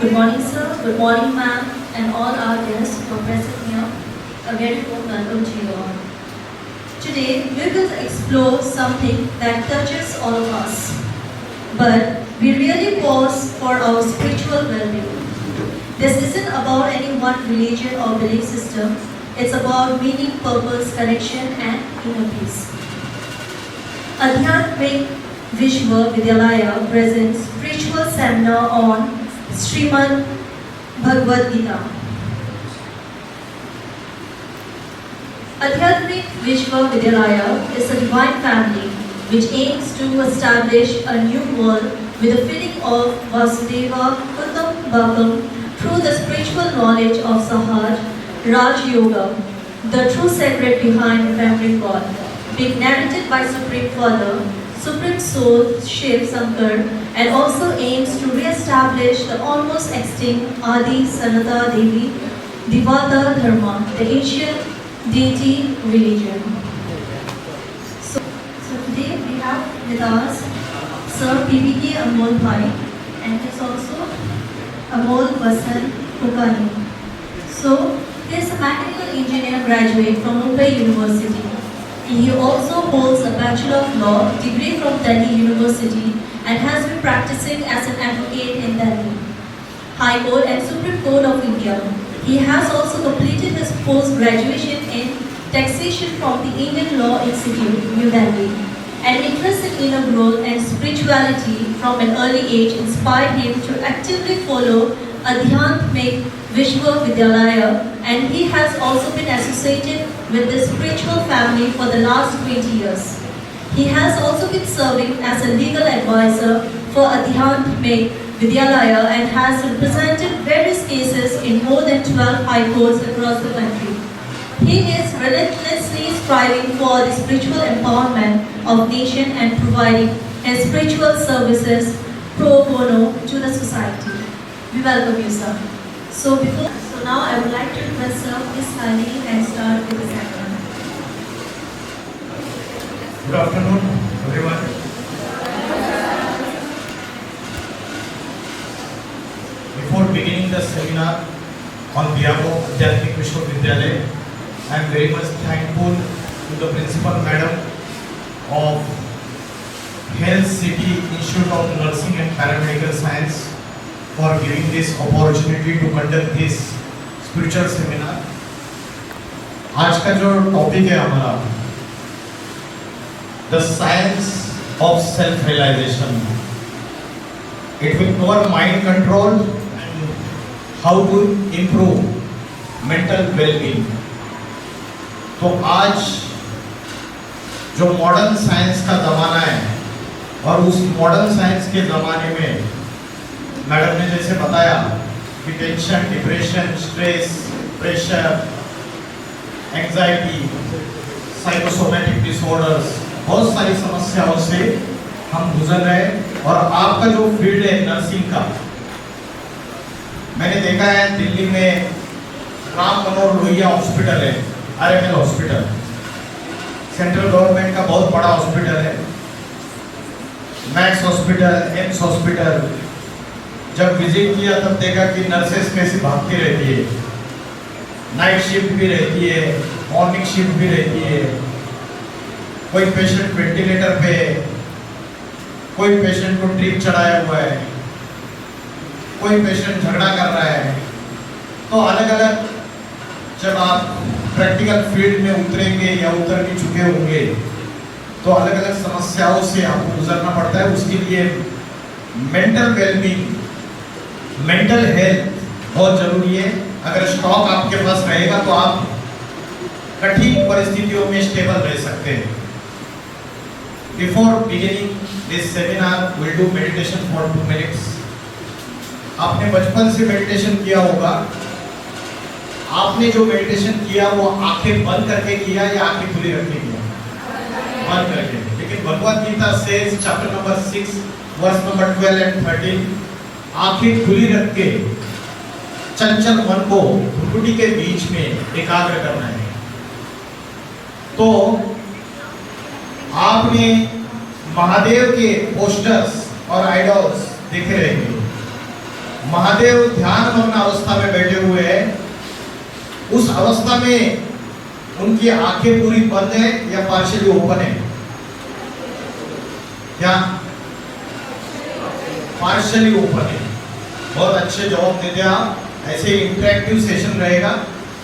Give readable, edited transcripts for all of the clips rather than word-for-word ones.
Good morning, sir. Good morning, ma'am, and all our guests who are present here. A very warm welcome to you all. Today, we will explore something that touches all of us, but we really pause for our spiritual well-being. This isn't about any one religion or belief system. It's about meaning, purpose, connection, and inner peace. Adhyatmik Vishwa Vidyalaya presents spiritual seminar on Srimad Bhagavad Gita. Adhyatmik Vishwa Vidyalaya is a divine family which aims to establish a new world with a feeling of Vasudeva Kutumbakam through the spiritual knowledge of Sahaj Raj Yoga, the true secret behind remembering God. Being narrated by Supreme Father, Supreme Soul Shiv Shankar, and also aims to re-establish the almost extinct Adi Sanata Devi Divata Dharma, the ancient deity religion. So today we have with us Sir PPK Amol Bhai, and he's also Amol Vasan Kukani. So he is a mechanical engineer graduate from Mumbai University. He also holds a Bachelor of Law degree from Delhi University and has been practicing as an advocate in Delhi High Court and Supreme Court of India. He has also completed his post-graduation in taxation from the Indian Law Institute, New Delhi. An interest in inner growth and spirituality from an early age inspired him to actively follow Adhyatmik Vishwa Vidyalaya, and he has also been associated with this spiritual family for the last 20 years. He has also been serving as a legal advisor for Adhyatmik Vidyalaya and has represented various cases in more than 12 high courts across the country. He is relentlessly striving for the spiritual empowerment of nation and providing his spiritual services pro bono to the society. We welcome you, sir. So now I would like to request Sir Ms. Sally and start with the seminar. Good afternoon, everyone. Before beginning the seminar on behalf of Adhyatmik Vishwa Vidyalaya, I am very much thankful to the Principal Madam of Health City Institute of Nursing and Paramedical Science for giving this opportunity to conduct this spiritual seminar. आज का जो topic है हमारा The Science of Self-Realization. It will cover mind control and how to improve mental well-being. तो आज जो modern science का ज़माना है और उस मॉडर्न साइंस के ज़माने में मैडम ने जैसे बताया कि tension, depression, stress, pressure, anxiety, psychosomatic disorders, बहुत सारी समस्याओं से हम गुजर रहे हैं। और आपका जो फील्ड है नर्सिंग का, मैंने देखा है दिल्ली में राम मनोहर लोहिया हॉस्पिटल है, RML हॉस्पिटल, सेंट्रल गवर्नमेंट का बहुत बड़ा हॉस्पिटल है। मैक्स हॉस्पिटल, एम्स हॉस्पिटल, जब विजिट किया तब देखा कि नर्सेस कैसी भागती रहती है, नाइट शिफ्ट भी रहती है, मॉर्निंग शिफ्ट भी रहती है। कोई पेशेंट वेंटिलेटर पे है, कोई पेशेंट को ड्रिप चढ़ाया हुआ है, कोई पेशेंट झगड़ा कर रहा है। तो अलग अलग जब आप प्रैक्टिकल फील्ड में उतरेंगे या उतर भी चुके होंगे तो अलग अलग समस्याओं से आपको गुजरना पड़ता है। उसके लिए मेंटल वेलबींग, मेंटल हेल्थ बहुत जरूरी है। अगर स्टॉक आपके पास रहेगा तो आप कठिन परिस्थितियों में स्टेबल रह सकते हैं। Before beginning this seminar will do meditation for 2 minutes. आपने बचपन से मेडिटेशन किया होगा। आपने जो मेडिटेशन किया वो आंखें बंद करके किया या आंखें खुली रख के किया? बंद करके। लेकिन Bhagavad Gita says chapter number 6 verse number 12 and 13, आंखें खुली रख के चंचल मन को भ्रुकुटी के बीच में एकाग्र करना है। तो आपने महादेव के पोस्टर्स और आइडल्स देखे रहेंगे। महादेव ध्यान मग्न अवस्था में बैठे हुए हैं। उस अवस्था में उनकी आंखें पूरी बंद है या पार्शियली ओपन है? क्या पार्शियली ओपन है? बहुत अच्छे जवाब देते आप। ऐसे इंटरेक्टिव सेशन रहेगा,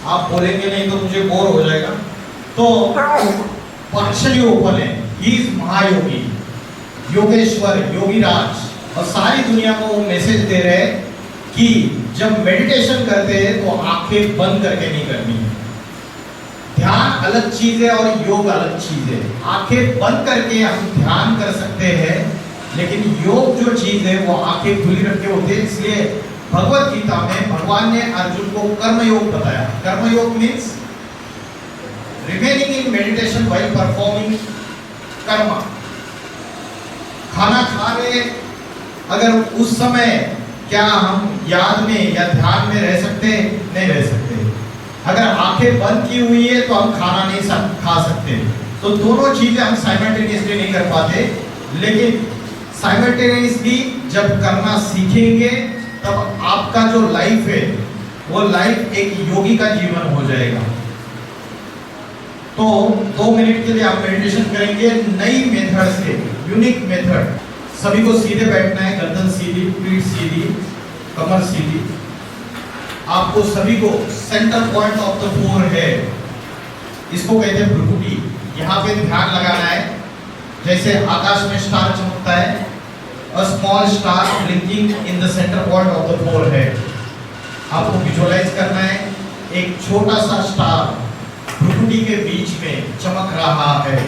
आप बोलेंगे नहीं तो मुझे बोर हो जाएगा। तो पार्शियली ओपन है, ही इज महायोगी, योगेश्वर, योगीराज, और सारी दुनिया को वो मैसेज दे रहे हैं कि जब मेडिटेशन करते हैं तो आंखें बंद करके नहीं करनी है। ध्यान अलग चीज है और योग अलग चीज है। आंखें बंद करके हम ध्यान कर सकते हैं, लेकिन योग जो चीज है वो आंखें खुली रख के होते हैं। इसलिए भगवत गीता में भगवान ने अर्जुन को कर्म योग बताया। कर्म योग means remaining in meditation while performing कर्म। खाना खा रहे, अगर उस समय क्या हम याद में या ध्यान में रह सकते? नहीं रह सकते। अगर आंखें बंद की हुई है तो हम खाना नहीं खा सकते। तो दोनों चीजें हम साइमल्टेनियसली नहीं कर पाते, लेकिन साइमल्टेनियसली जब करना सीखेंगे तब आपका जो लाइफ है वो लाइफ एक योगी का जीवन हो जाएगा। तो 2 मिनट के लिए आप मेडिटेशन करेंगे नई मेथड से, यूनिक मेथड। सभी को सीधे बैठना है, गर्दन सीधी, पीठ सीधी, कमर सीधी। आपको सभी को centre point of the forehead, इसको कहते हैं भ्रुकुटी, यहाँ पे ध्यान लगाना है। जैसे आकाश में स्टार चमकता है, a small star blinking in the center point of the forehead। आपको विजुअलाइज करना है एक छोटा सा स्टार भ्रुकुटी के बीच में चमक रहा है।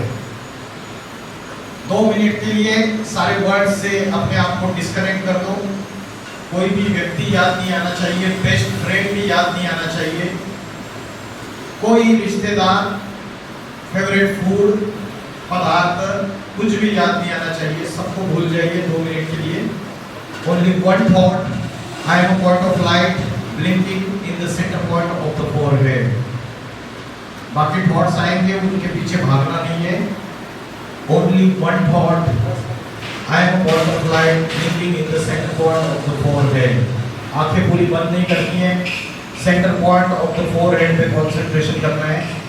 2 मिनट के लिए सारे वर्ड से अपने आप को डिस्कनेक्ट कर दो। कोई भी व्यक्ति याद नहीं आना चाहिए, बेस्ट फ्रेंड भी याद नहीं आना चाहिए, कोई रिश्तेदार, फेवरेट फूड, पदार्थ, कुछ भी याद नहीं आना चाहिए। सबको भूल जाइए 2 मिनट के लिए। Only one thought, I am a point of light blinking in the centre point of the forehead. बाकी थॉट्स आएंगे, उनके पीछे भागना नहीं है। Only one thought, I am a point of light blinking in the center point of the forehead। आंखें पूरी बंद नहीं करनी है, centre point of the forehead पे कंसंट्रेशन करना है।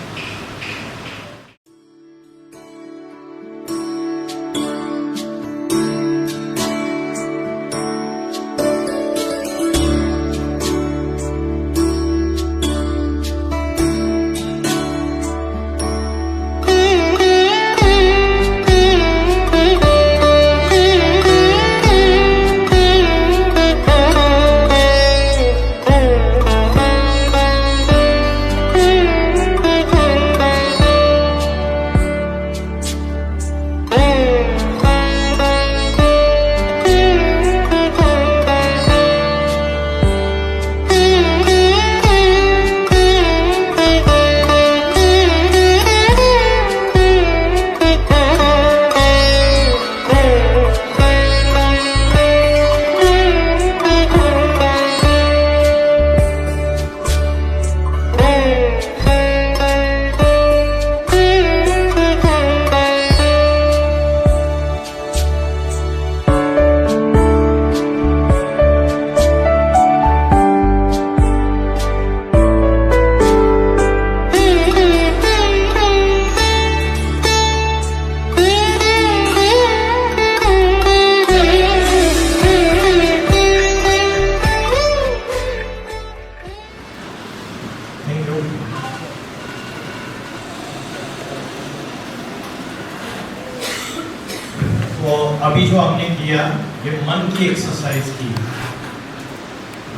तो अभी जो हमने किया ये मन की एक्सरसाइज की।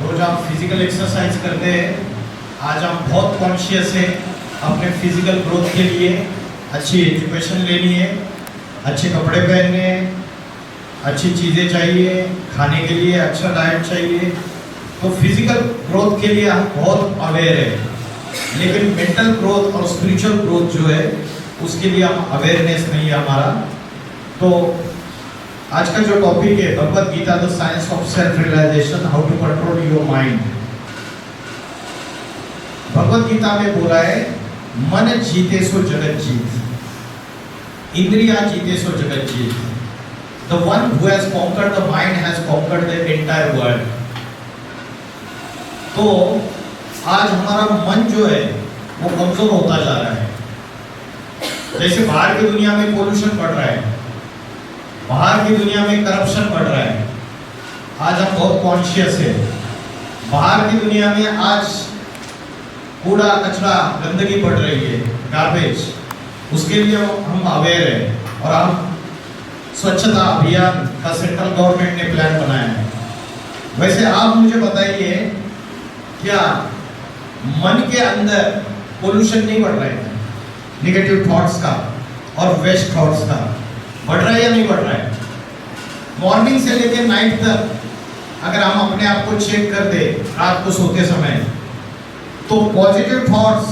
रोज आप फिजिकल एक्सरसाइज करते हैं, आज हम बहुत कॉन्शियस है अपने फिजिकल ग्रोथ के लिए। अच्छी एजुकेशन लेनी है, अच्छे कपड़े पहनने हैं, अच्छी चीज़ें चाहिए, खाने के लिए अच्छा डाइट चाहिए। तो फिजिकल ग्रोथ के लिए हम बहुत अवेयर है, लेकिन मेंटल ग्रोथ और स्पिरिचुअल ग्रोथ जो है उसके लिए हम अवेयरनेस नहीं है हमारा। तो आज का जो टॉपिक है Bhagavad Gita the science of self realization, how to control your mind. Bhagavad Gita में बोला है मन जीते सो जगत जीत, इंद्रिया जीते सो जगत जीत। The one who has conquered the mind has conquered the entire world। तो आज हमारा मन जो है वो कमजोर होता जा रहा है। जैसे बाहर की दुनिया में पोल्यूशन बढ़ रहा है, बाहर की दुनिया में करप्शन बढ़ रहा है, आज हम बहुत कॉन्शियस है। बाहर की दुनिया में आज कूड़ा कचरा गंदगी बढ़ रही है, गार्बेज, उसके लिए हम अवेयर है और हम स्वच्छता अभियान का सेंट्रल गवर्नमेंट ने प्लान बनाया है। वैसे आप मुझे बताइए, क्या मन के अंदर पोल्यूशन नहीं बढ़ रहा है? निगेटिव थॉट्स का और वेस्ट थॉट्स का बढ़ रहा है या नहीं बढ़ रहा है? मॉर्निंग से लेकर नाइट तक अगर हम अपने आप को चेक कर दे रात को सोते समय, तो पॉजिटिव थॉट्स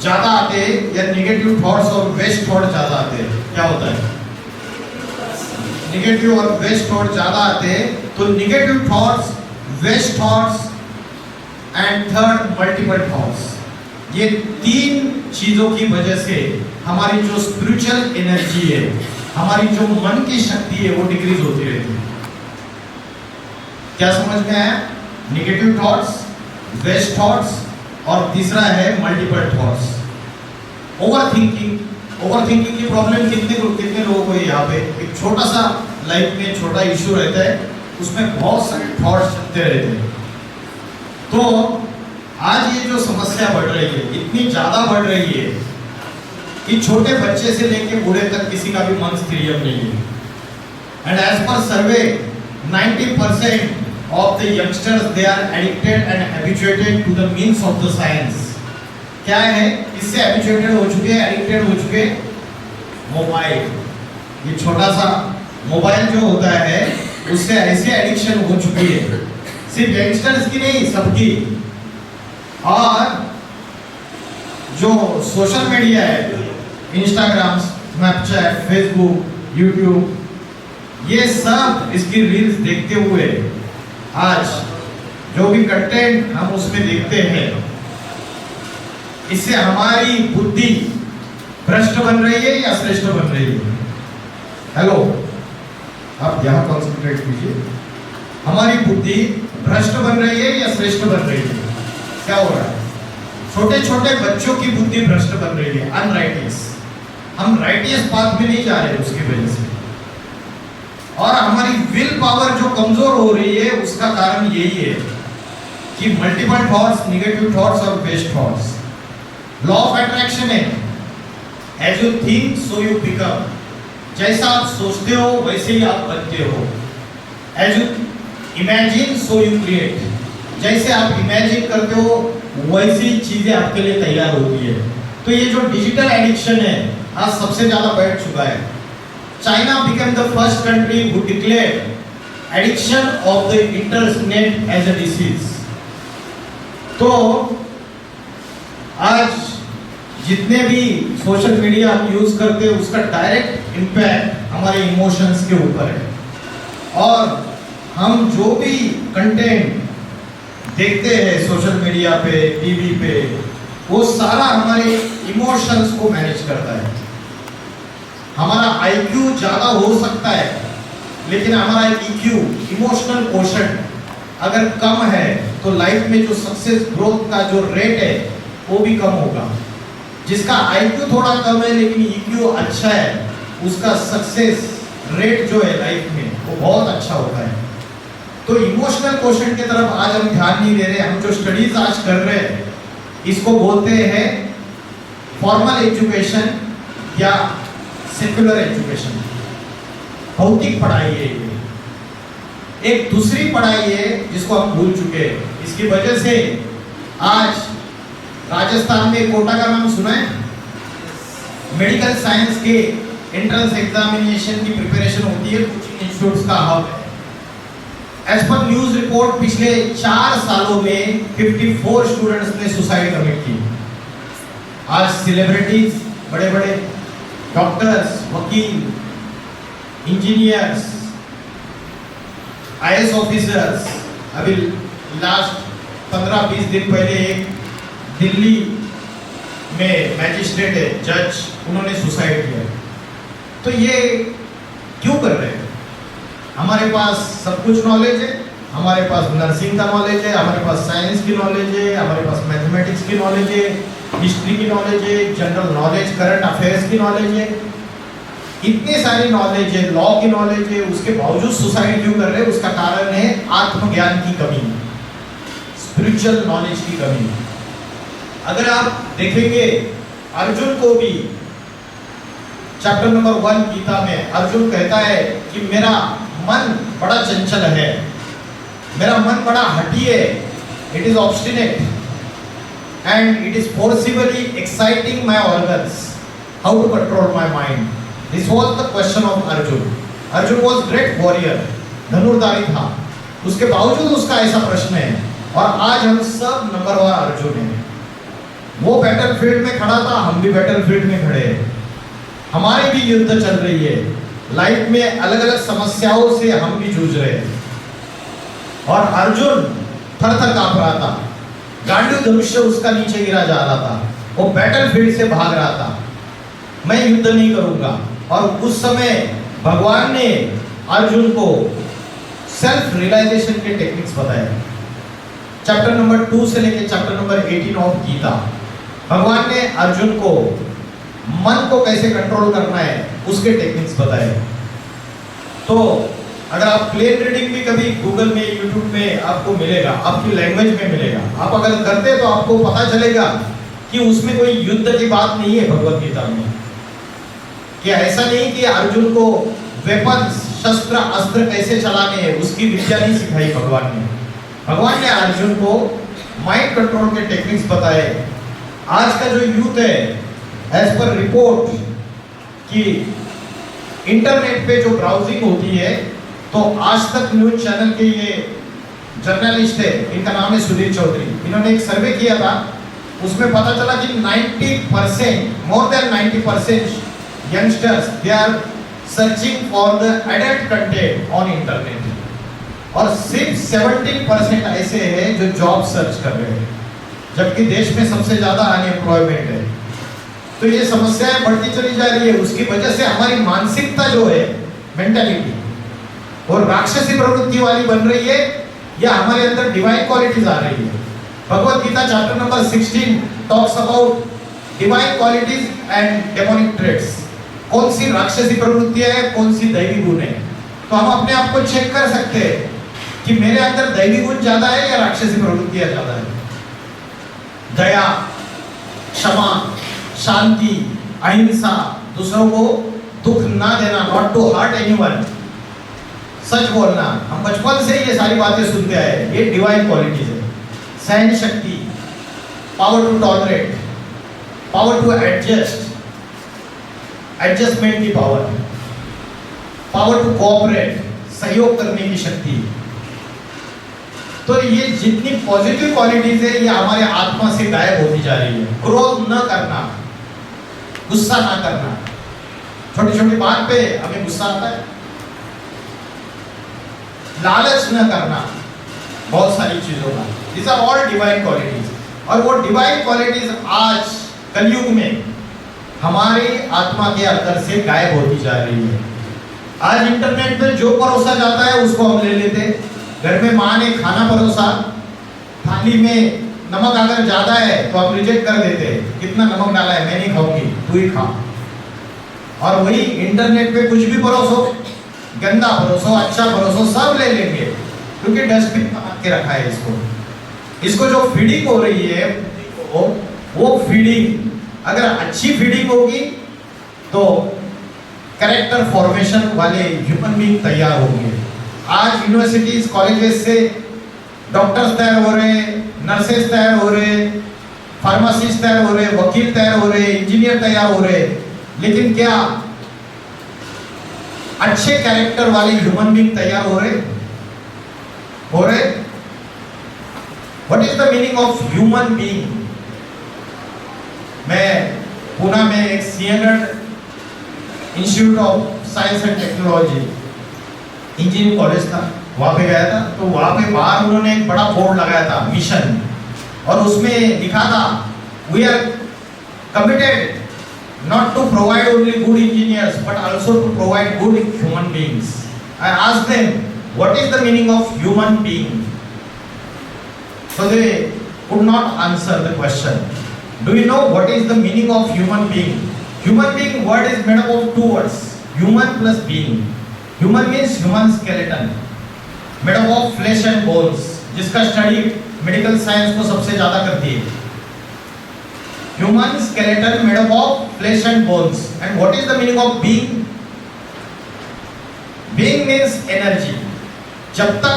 ज्यादा आते हैं या निगेटिव थॉट्स और वेस्ट थॉट ज्यादा आते हैं? क्या होता है? निगेटिव और वेस्ट थॉट ज्यादा आते हैं। तो negative thoughts, waste thoughts and third multiple thoughts, ये तीन चीजों की वजह से हमारी जो स्पिरिचुअल एनर्जी है, हमारी जो मन की शक्ति है, वो डिक्रीज होती रहती है। क्या समझ में आया? निगेटिव थॉट्स, वेस्ट थॉट्स और तीसरा है मल्टीपल थॉट्स। ओवर थिंकिंग की प्रॉब्लम कितने लोगों को यहाँ पे एक छोटा सा लाइफ में छोटा इश्यू रहता है, उसमें बहुत सारे थॉट्स चलते रहते हैं। तो आज ये जो समस्या बढ़ रही है, इतनी ज्यादा बढ़ रही है कि छोटे बच्चे से लेकर बूढ़े तक किसी का भी मन स्थिर नहीं है। And as per survey 90% of the youngsters, they are addicted and habituated to the means of the science. क्या है? इससे habituated हो चुके हैं, addicted हो चुके मोबाइल। ये छोटा सा मोबाइल जो होता है उससे ऐसे एडिक्शन हो चुकी है, सिर्फ यंगस्टर्स की नहीं, सबकी। और जो सोशल मीडिया है, इंस्टाग्राम, स्नैपचैट, फेसबुक, यूट्यूब, ये सब इसकी रील्स देखते हुए आज जो भी कंटेंट हम उसमें देखते हैं, इससे हमारी बुद्धि भ्रष्ट बन रही है या श्रेष्ठ बन रही है? हेलो, आप यहाँ कॉन्सेंट्रेट कीजिए। हमारी बुद्धि भ्रष्ट बन रही है या श्रेष्ठ बन रही है? क्या हो रहा है? छोटे छोटे बच्चों की बुद्धि भ्रष्ट बन रही है, अनराइटियस। हम राइटियस पाथ में नहीं जा रहे उसकी वजह से। और हमारी विल पावर जो कमजोर हो रही है, उसका कारण यही है कि मल्टीपल थॉट्स, निगेटिव थॉट्स और waste thoughts. Law of attraction है, as you think so you become. जैसा आप सोचते हो वैसे ही आप बनते हो। As you imagine so you create. जैसे आप इमेजिन करते हो वैसी चीजें आपके लिए तैयार होती है। तो ये जो डिजिटल एडिक्शन है आज सबसे ज्यादा बैठ चुका है। China became the first country who declared addiction of the internet as a disease. तो आज जितने भी सोशल मीडिया हम यूज करते हैं उसका डायरेक्ट इम्पैक्ट हमारे इमोशंस के ऊपर है। और हम जो भी कंटेंट देखते हैं सोशल मीडिया पे, टीवी पे, वो सारा हमारे इमोशंस को मैनेज करता है। हमारा IQ ज्यादा हो सकता है, लेकिन हमारा EQ, इमोशनल क्वोशंट, अगर कम है तो लाइफ में जो सक्सेस ग्रोथ का जो रेट है वो भी कम होगा। जिसका IQ थोड़ा कम है लेकिन EQ अच्छा है, उसका सक्सेस रेट जो है लाइफ में वो बहुत अच्छा होता है। तो इमोशनल क्वोशंट की तरफ आज हम ध्यान नहीं दे रहे। हम जो स्टडीज आज कर रहे हैं इसको बोलते हैं फॉर्मल एजुकेशन या सेक्युलर एजुकेशन, भौतिक पढ़ाई है ये। एक दूसरी पढ़ाई है जिसको हम भूल चुके हैं। इसकी वजह से आज राजस्थान में कोटा का नाम सुना है? मेडिकल साइंस के एंट्रेंस एग्जामिनेशन की प्रिपरेशन होती है, कोचिंग इंस्टीट्यूट्स का हब है। एज पर न्यूज रिपोर्ट पिछले 4 सालों में 54 स्टूडेंट्स ने सुसाइड कमिट की। आज सेलिब्रिटीज, बड़े बड़े डॉक्टर्स, वकील, इंजीनियर्स, IAS ऑफिसर्स, अभी लास्ट 15-20 दिन पहले एक दिल्ली में मैजिस्ट्रेट है, जज, उन्होंने सुसाइड किया। तो ये क्यों कर रहे हैं? हमारे पास सब कुछ नॉलेज है, हमारे पास नर्सिंग का नॉलेज है, हमारे पास साइंस की नॉलेज है, हमारे पास मैथमेटिक्स की नॉलेज है, हिस्ट्री की नॉलेज है, जनरल नॉलेज, करंट अफेयर्स की नॉलेज है, इतनी सारी नॉलेज है, लॉ की नॉलेज है, उसके बावजूद सुसाइड क्यों कर रहे हैं? उसका कारण है आत्मज्ञान की कमी, स्पिरिचुअल नॉलेज की कमी। अगर आप देखेंगे अर्जुन को भी चैप्टर नंबर 1 गीता में अर्जुन कहता है कि मेरा मन बड़ा चंचल है, मेरा मन बड़ा हठी है, it is obstinate and it is forcibly exciting my organs, how to control my mind. This was the question of Arjun. Arjun was great warrior, धनुर्धारी था, उसके बावजूद उसका ऐसा प्रश्न है। और आज हम सब नंबर 1 अर्जुन हैं। वो बैटलफील्ड में खड़ा था, हम भी बैटलफील्ड में खड़े हैं। हमारी भी युद्ध चल रही है, लाइफ में अलग अलग समस्याओं से हम भी जूझ रहे हैं। और अर्जुन थर थर कांप रहा था, गांडीव धनुष्य उसका नीचे गिरा जा रहा था, वो बैटलफील्ड से भाग रहा था, मैं युद्ध नहीं करूंगा। और उस समय भगवान ने अर्जुन को सेल्फ रियलाइजेशन के टेक्निक्स बताए। चैप्टर नंबर 2 से लेकर चैप्टर नंबर 18 ऑफ गीता, भगवान ने अर्जुन को मन को कैसे कंट्रोल करना है उसके टेक्निक्स बताए। तो अगर आप प्लेन रीडिंग भी कभी गूगल में, यूट्यूब में आपको मिलेगा, आपकी लैंग्वेज में मिलेगा, आप अगर करते तो आपको पता चलेगा कि उसमें कोई युद्ध की बात नहीं है भगवत गीता में। कि ऐसा नहीं कि अर्जुन को वेपन, शस्त्र, अस्त्र कैसे चलाने हैं उसकी विद्या नहीं सिखाई भगवान ने। भगवान ने अर्जुन को माइंड कंट्रोल के टेक्निक्स बताए। आज का जो यूथ है, एज पर रिपोर्ट कि इंटरनेट पे जो ब्राउजिंग होती है, तो आज तक न्यूज चैनल के ये जर्नलिस्ट है, इनका नाम है सुधीर चौधरी, इन्होंने एक सर्वे किया था, उसमें पता चला कि 90%, more than 90% youngsters they are searching for the adult content on internet, और सिर्फ 17% ऐसे हैं जो जॉब सर्च कर रहे हैं, जबकि देश में सबसे ज्यादा अनएम्प्लॉयमेंट है। तो ये समस्याएं बढ़ती चली जा रही है। उसकी वजह से हमारी मानसिकता जो है, मेंटालिटी, और राक्षसी प्रवृत्ति वाली बन रही है, या हमारे अंदर डिवाइन क्वालिटीज आ रही है। Bhagavad Gita chapter number 16 talks about divine qualities and demonic traits. कौन सी राक्षसी प्रवृत्तियां है, कौन सी दैवी गुण है। तो हम अपने आप को चेक कर सकते हैं कि मेरे अंदर दैवी गुण ज्यादा है या राक्षसी प्रवृत्तियां ज्यादा है। दया, क्षमा, शांति, अहिंसा, दूसरों को दुख ना देना, नॉट टू हर्ट एनीवन, सच बोलना, हम बचपन से ये सारी बातें सुनते आए, ये डिवाइन क्वालिटीज है। सहन शक्ति, power to tolerate, power to adjust, adjustment की पावर, पावर टू कोऑपरेट, सहयोग करने की शक्ति। तो ये जितनी पॉजिटिव क्वालिटीज है, ये हमारे आत्मा से गायब होती जा रही है। क्रोध न करना, गुस्सा ना करना, छोटी छोटी बात पे हमें गुस्सा आता है, लालच न करना, बहुत सारी चीजों का, these are all divine qualities। और वो डिवाइन क्वालिटीज आज कलयुग में हमारे आत्मा के अंदर से गायब होती जा रही है। आज इंटरनेट पे जो परोसा जाता है उसको हम ले लेते। घर में माँ ने खाना परोसा, थाली में नमक अगर ज्यादा है तो आप रिजेक्ट कर देते हैं, कितना नमक डाला है, मैं नहीं खाऊंगी, तू ही खा। और वही इंटरनेट पे कुछ भी परोसो, गंदा परोसो, अच्छा परोसो, सब ले लेंगे, क्योंकि डस्टबिन बना के रखा है इसको जो फीडिंग हो रही है, वो फीडिंग अगर अच्छी फीडिंग होगी तो कैरेक्टर फॉर्मेशन वाले ह्यूमन बीइंग तैयार होंगे। आज यूनिवर्सिटीज, कॉलेजेस से डॉक्टर्स तैयार हो रहे हैं, नर्सेस तैयार हो रहे हैं, फार्मासिस्ट तैयार हो रहे हैं, वकील तैयार हो रहे हैं, इंजीनियर तैयार हो रहे हैं, लेकिन क्या अच्छे कैरेक्टर वाले ह्यूमन बीइंग तैयार हो रहे? What is the meaning of human being? मैं पुणे में एक Sinhagad institute of science and technology engineering college था, वहां पे गया था। तो वहां पे बाहर उन्होंने एक बड़ा बोर्ड लगाया था, मिशन, और उसमें लिखा था, we are committed not to provide only good engineers but also to provide good human beings. I asked them, what is the meaning of human being? So they could not answer the question. Do you know what is the meaning of human being? Human being word is made up of two words, human plus being. Human means human skeleton, made up of flesh and bones, जिसका study medical science को सबसे ज्यादा करती है. Human skeleton made up of flesh and bones. And what is the meaning of being? Being means energy. जब तक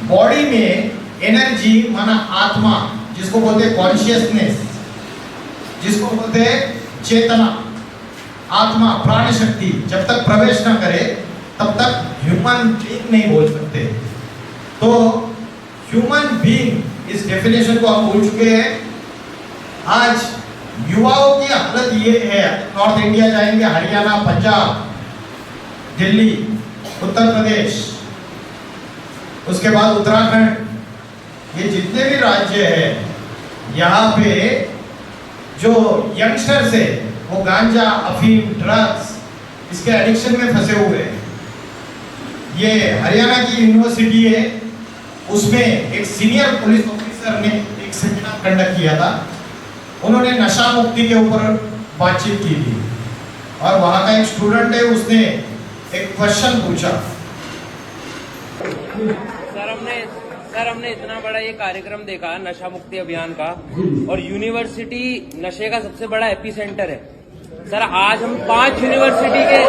body में energy माना आत्मा, जिसको बोलते हैं कॉन्शियसनेस, जिसको बोलते हैं चेतना, आत्मा, प्राण शक्ति, जब तक प्रवेश ना करे तब तक ह्यूमन बीइंग नहीं बोल सकते. तो ह्यूमन बीइंग इस डेफिनेशन को हम भूल चुके हैं. आज युवाओं की हालत ये है, नॉर्थ इंडिया जाएंगे, हरियाणा, पंजाब, दिल्ली, उत्तर प्रदेश, उसके बाद उत्तराखंड, ये जितने भी राज्य हैं, यहाँ पे जो यंगस्टर्स है वो गांजा, अफीम, ड्रग्स, इसके एडिक्शन में फंसे हुए हैं. ये हरियाणा की यूनिवर्सिटी है, उसमें एक सीनियर पुलिस ऑफिसर ने एक सेमिनार कंडक्ट किया था. उन्होंने नशा मुक्ति के ऊपर बातचीत की थी और वहाँ का एक स्टूडेंट है, उसने एक क्वेश्चन पूछा. सर हमने इतना बड़ा ये कार्यक्रम देखा नशा मुक्ति अभियान का, और यूनिवर्सिटी नशे का सबसे बड़ा एपी सेंटर है. सर आज हम 5 यूनिवर्सिटी के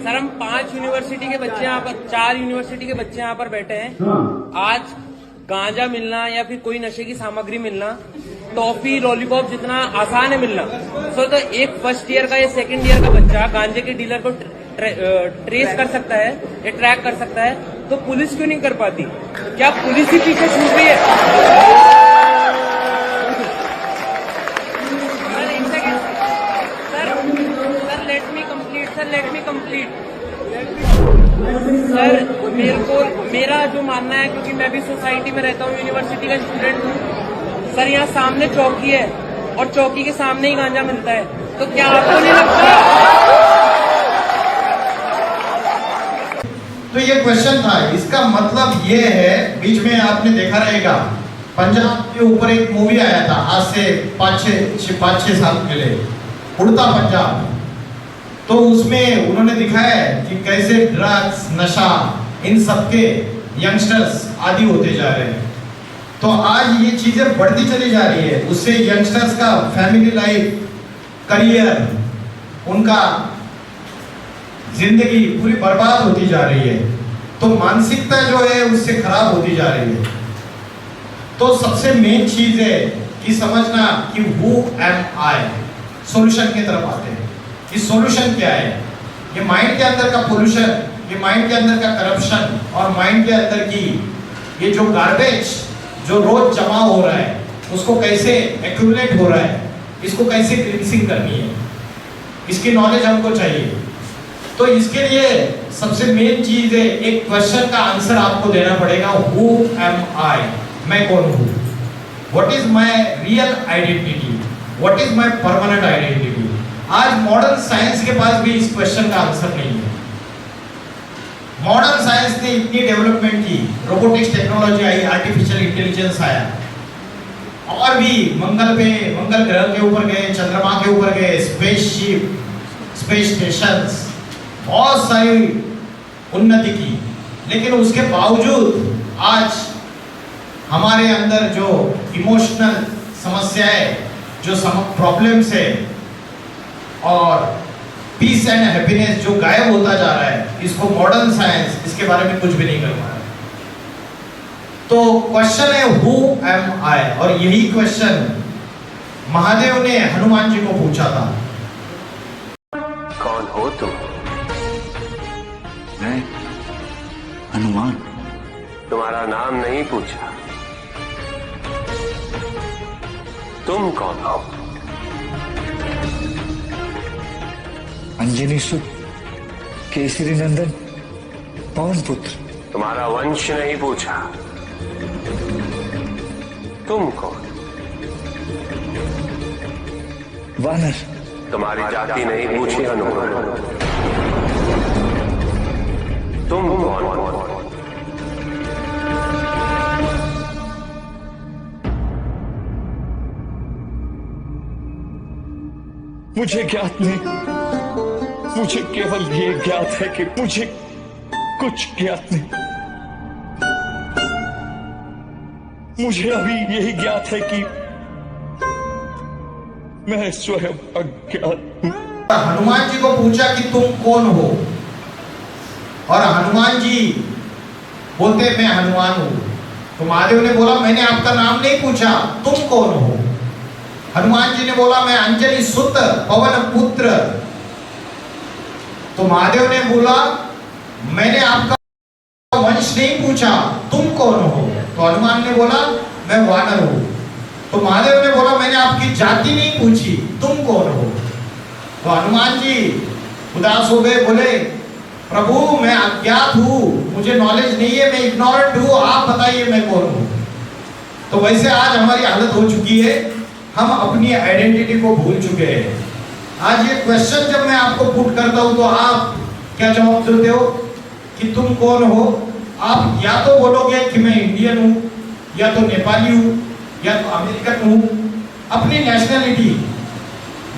सर हम 5 यूनिवर्सिटी के बच्चे यहाँ पर, 4 यूनिवर्सिटी के बच्चे यहाँ पर बैठे हैं. आज गांजा मिलना या फिर कोई नशे की सामग्री मिलना, टॉफी, लॉलीपॉप जितना आसान है मिलना, तो एक फर्स्ट ईयर का या सेकंड ईयर का बच्चा गांजे के डीलर को ट्रेस कर सकता है या ट्रैक कर सकता है, तो पुलिस क्यों नहीं कर पाती? क्या पुलिस ही पीछे छूट रही है? Let me complete. सर मेरा जो मानना है, क्योंकि मैं भी सोसाइटी में रहता हूँ, यूनिवर्सिटी का स्टूडेंट हूँ. सर यहाँ सामने चौकी है और चौकी के सामने ही गांजा मिलता है, तो क्या आपको नहीं लगता? तो ये क्वेश्चन था. इसका मतलब ये है, बीच में आपने देखा रहेगा पंजाब के ऊपर एक मूवी आया था आज से 5-6 साल पहले, उड़ता पंजाब. तो उसमें उन्होंने दिखाया है कि कैसे ड्रग्स, नशा, इन सबके यंगस्टर्स आदी होते जा रहे हैं. तो आज ये चीजें बढ़ती चली जा रही है. उससे यंगस्टर्स का फैमिली लाइफ, करियर, उनका जिंदगी पूरी बर्बाद होती जा रही है. तो मानसिकता जो है उससे खराब होती जा रही है. तो सबसे मेन चीज है कि समझना कि हु एम आई. सॉल्यूशन की तरफ आते हैं. इस सॉल्यूशन क्या है? ये माइंड के अंदर का पोल्यूशन, ये माइंड के अंदर का करप्शन और माइंड के अंदर की ये जो गार्बेज जो रोज जमा हो रहा है, उसको कैसे एक्यूमुलेट हो रहा है, इसको कैसे क्लींसिंग करनी है, इसकी नॉलेज हमको चाहिए. तो इसके लिए सबसे मेन चीज है, एक क्वेश्चन का आंसर आपको देना पड़ेगा. हु एम आई? मैं कौन हूँ? What is my real identity? What is my permanent identity? आज मॉडर्न साइंस के पास भी इस क्वेश्चन का आंसर नहीं है. मॉडर्न साइंस ने इतनी डेवलपमेंट की, रोबोटिक्स टेक्नोलॉजी आई, आर्टिफिशियल इंटेलिजेंस आया, और भी मंगल ग्रह के ऊपर गए, चंद्रमा के ऊपर गए, स्पेसशिप, स्पेस स्टेशंस, बहुत सारी उन्नति की. लेकिन उसके बावजूद आज हमारे अंदर जो इमोशनल समस्याएं, जो प्रॉब्लम्स है, और पीस एंड हैप्पीनेस जो गायब होता जा रहा है, इसको मॉडर्न साइंस इसके बारे में कुछ भी नहीं कर पा रहा है. तो क्वेश्चन है हु एम आई, और यही क्वेश्चन महादेव ने हनुमान जी को पूछा था. कौन हो तुम? मैं हनुमान. तुम्हारा नाम नहीं पूछा, तुम कौन हो? अंजनी सुत, केसरी नंदन, पवन पुत्र. तुम्हारा वंश नहीं पूछा, तुम कौन? वानर. तुम्हारी जाति नहीं पूछी हनुमान, तुम कौन हो? मुझे ज्ञात नहीं, मुझे केवल ये ज्ञात है कि मुझे कुछ ज्ञात नहीं। मुझे अभी यही ज्ञात है कि मैं स्वयं अज्ञात हूं। हनुमान जी को पूछा कि तुम कौन हो, और हनुमान जी बोलते मैं हनुमान हूं। तो महादेव ने बोला मैंने आपका नाम नहीं पूछा, तुम कौन हो? हनुमान जी ने बोला मैं अंजनी सुत पवन पुत्र। तो महादेव ने बोला मैंने आपका वंश नहीं पूछा, तुम कौन हो? तो हनुमान ने बोला मैं वानर हूं। तो महादेव ने बोला मैंने आपकी जाति नहीं पूछी, तुम कौन हो? तो हनुमान जी उदास हो गए, बोले प्रभु मैं अज्ञात हूं, मुझे नॉलेज नहीं है, मैं इग्नोरेंट हूं, आप बताइए मैं कौन हूं। तो वैसे आज हमारी हालत हो चुकी है, हम अपनी आइडेंटिटी को भूल चुके हैं। आज ये क्वेश्चन जब मैं आपको पुट करता हूं तो आप क्या जवाब देते हो कि तुम कौन हो? आप या तो बोलोगे कि मैं इंडियन हूं, या तो नेपाली हूं, या तो अमेरिकन हूं, अपनी नेशनलिटी,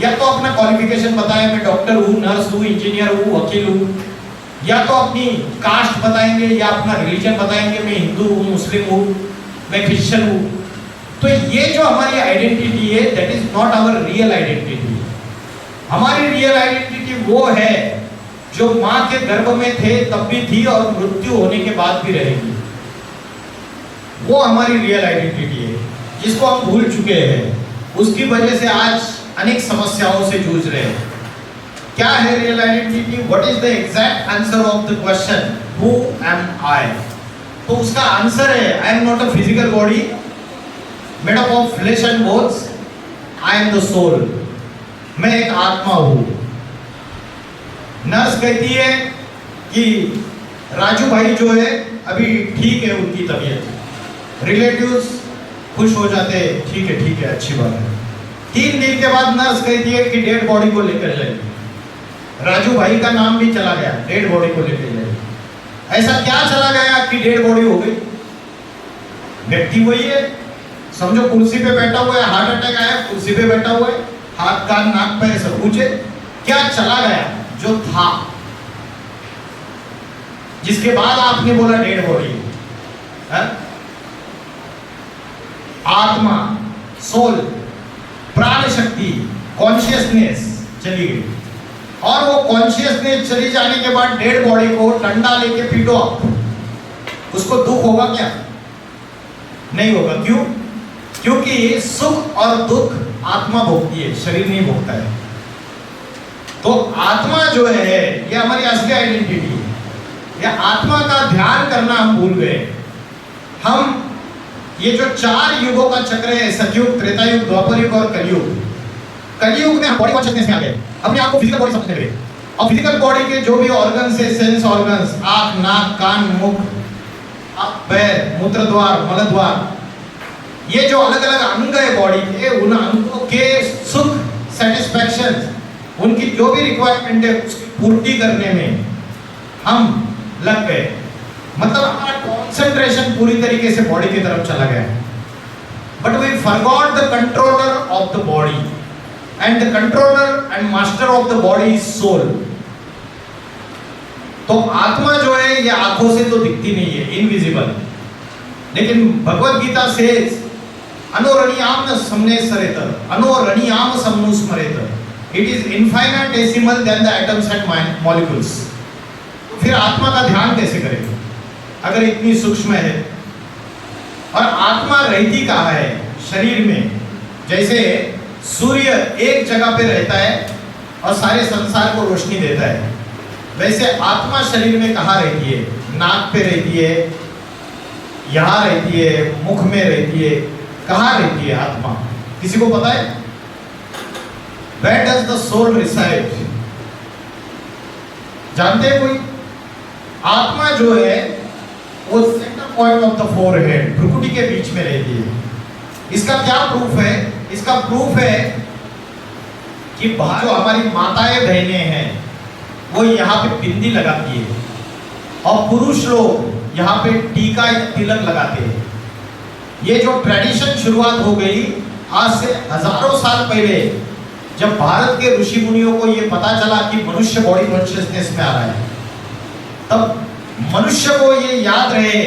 या तो अपना क्वालिफिकेशन बताएं मैं डॉक्टर हूं, नर्स हूं, इंजीनियर हूं, वकील हूं, या तो अपनी कास्ट बताएंगे, या अपना रिलीजन बताएंगे मैं हिंदू हूं, मुस्लिम हूं, मैं क्रिश्चियन हूं। तो ये जो हमारी आइडेंटिटी है that is not our real identity. हमारी रियल आइडेंटिटी वो है जो मां के गर्भ में थे तब भी थी और मृत्यु होने के बाद भी रहेगी। वो हमारी रियल आइडेंटिटी है जिसको हम भूल चुके हैं। उसकी वजह से आज अनेक समस्याओं से जूझ रहे हैं। क्या है real identity? What is the exact answer of the question who am I? तो उसका आंसर है I am not a physical body made up of flesh and bones, I am the soul. मैं एक आत्मा हूं। नर्स कहती है कि राजू भाई जो है अभी ठीक है उनकी तबीयत। रिलेटिव्स खुश हो जाते हैं, ठीक है अच्छी बात है। 3 दिन के बाद नर्स कहती है कि डेड बॉडी को लेकर जाइए। राजू भाई का नाम भी चला गया, डेड बॉडी को लेकर जाइए। ऐसा क्या चला गया कि डेड बॉडी हो गई? व्यक्ति वही है। समझो कुर्सी पे बैठा हुआ है, हार्ट अटैक आया, कुर्सी पे बैठा हुआ है, हाथ कान नाक पैर सब कुछ है। क्या चला गया? जो था, जिसके बाद आपने बोला डेड बॉडी। आत्मा, सोल, प्राण शक्ति, कॉन्शियसनेस चली गई। और वो कॉन्शियसनेस चली जाने के बाद डेड बॉडी को डंडा लेके पीटो आप, उसको दुख होगा क्या? नहीं होगा। क्यों? क्योंकि सुख और दुख आत्मा भोगती है, शरीर नहीं भोगता है। तो आत्मा जो है ये हमारी असली आइडेंटिटी है। ये आत्मा का ध्यान करना हम भूल गए। हम ये जो 4 युगों का चक्र है, सतयुग, त्रेता युग, द्वापर युग और कलयुग, कलयुग में हम बॉडी कॉन्शियसनेस में आ गए। अपने आप को फिजिकल बॉडी समझने लगे। और फिजिकल बॉडी के जो भी ऑर्गन्स है, सेंस ऑर्गन्स, आंख, नाक, कान, मुख, पैर, मूत्र द्वार, मल द्वार, ये जो अलग अलग अंग है बॉडी के, उन अंगों के सुख, सेटिस्फैक्शन, उनकी जो भी रिक्वायरमेंट है उसकी पूर्ति करने में हम लग गए। मतलब हमारा कॉन्सेंट्रेशन पूरी तरीके से बॉडी की तरफ चला गया। But we forgot the controller of the body, and the controller and master of the body is soul. तो आत्मा जो है ये आंखों से तो दिखती नहीं है, इनविजिबल। लेकिन भगवत गीता से अनोरणीयाम न समने सरेत, अनोरणीयाम समनु स्मरेत, it is infinitesimal than the atoms and molecules. फिर आत्मा का ध्यान कैसे करें अगर इतनी सूक्ष्म है? और आत्मा रहती कहाँ है? शरीर में। जैसे सूर्य एक जगह पे रहता है और सारे संसार को रोशनी देता है, वैसे आत्मा शरीर में कहाँ रहती है? नाक पे रहती है, यहाँ रहती है, मुख में रहती है। कहाँ रहती है आत्मा? किसी को पता है? Where does the soul reside? जानते हैं कोई? आत्मा जो है वो centre point of the forehead, भ्रुकुटी के बीच में रहती है। इसका क्या प्रूफ है? इसका प्रूफ है कि बाहर जो हमारी माताएं बहनें हैं वो यहाँ पे बिंदी लगाती है और पुरुष लोग यहाँ पे टीका या तिलक लगाते हैं। ये जो ट्रेडिशन शुरुआत हो गई आज से हजारों साल पहले, जब भारत के ऋषि मुनियों को ये पता चला कि मनुष्य बॉडी कॉन्शियसनेस में आ रहा है, तब मनुष्य को ये याद रहे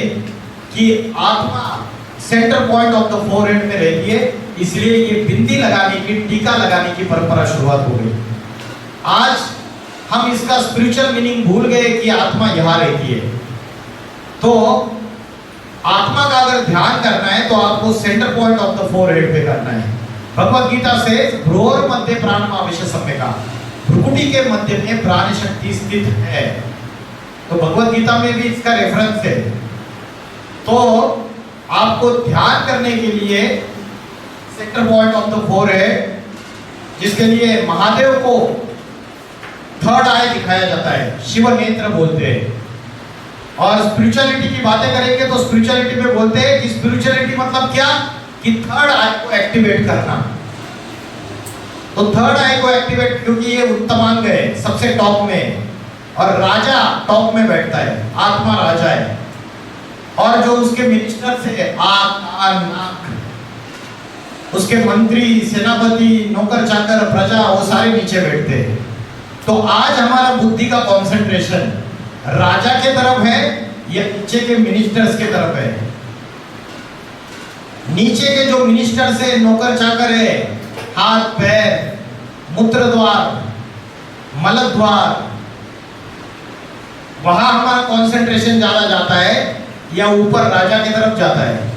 कि आत्मा centre point of the forehead में रहती है, इसलिए ये बिंदी लगाने की, टीका लगाने की परंपरा शुरुआत हो गई। आज हम इसका स्पिरिचुअल मीनिंग भूल गए कि आत्मा यहाँ रहती है। तो आत्मा का अगर ध्यान करना है तो आपको centre point of the forehead पे करना है। भगवत गीता से भ्रूर मध्य प्राणमावेश सम्यका, भ्रुकुटी के मध्य में प्राण शक्ति स्थित है। तो भगवत गीता में भी इसका रेफरेंस है। तो आपको ध्यान करने के लिए centre point of the forehead, जिसके लिए महादेव को थर्ड आई दिखाया जाता है, शिव नेत्र बोलते हैं। और स्पिरिचुअलिटी की बातें करेंगे तो स्पिरिचुअलिटी में बोलते हैं कि स्पिरिचुअलिटी मतलब क्या, कि थर्ड आई को एक्टिवेट करना। तो थर्ड आई को एक्टिवेट, क्योंकि ये उत्तमांग है सबसे टॉप में, और राजा टॉप में बैठता है, आत्मा राजा है, और जो उसके मिनिस्टर्स है आंख, कान, नाक, उसके मंत्री, सेनापति, नौकर चाकर, प्रजा, वो सारे नीचे बैठते हैं। तो आज हमारा बुद्धि का कंसंट्रेशन राजा के तरफ है या नीचे के मिनिस्टर्स के तरफ है? नीचे के जो मिनिस्टर्स है, नौकर चाकर है, हाथ पैर, मूत्र द्वार, मल द्वार, वहां हमारा कंसंट्रेशन ज्यादा जाता है या ऊपर राजा की तरफ जाता है?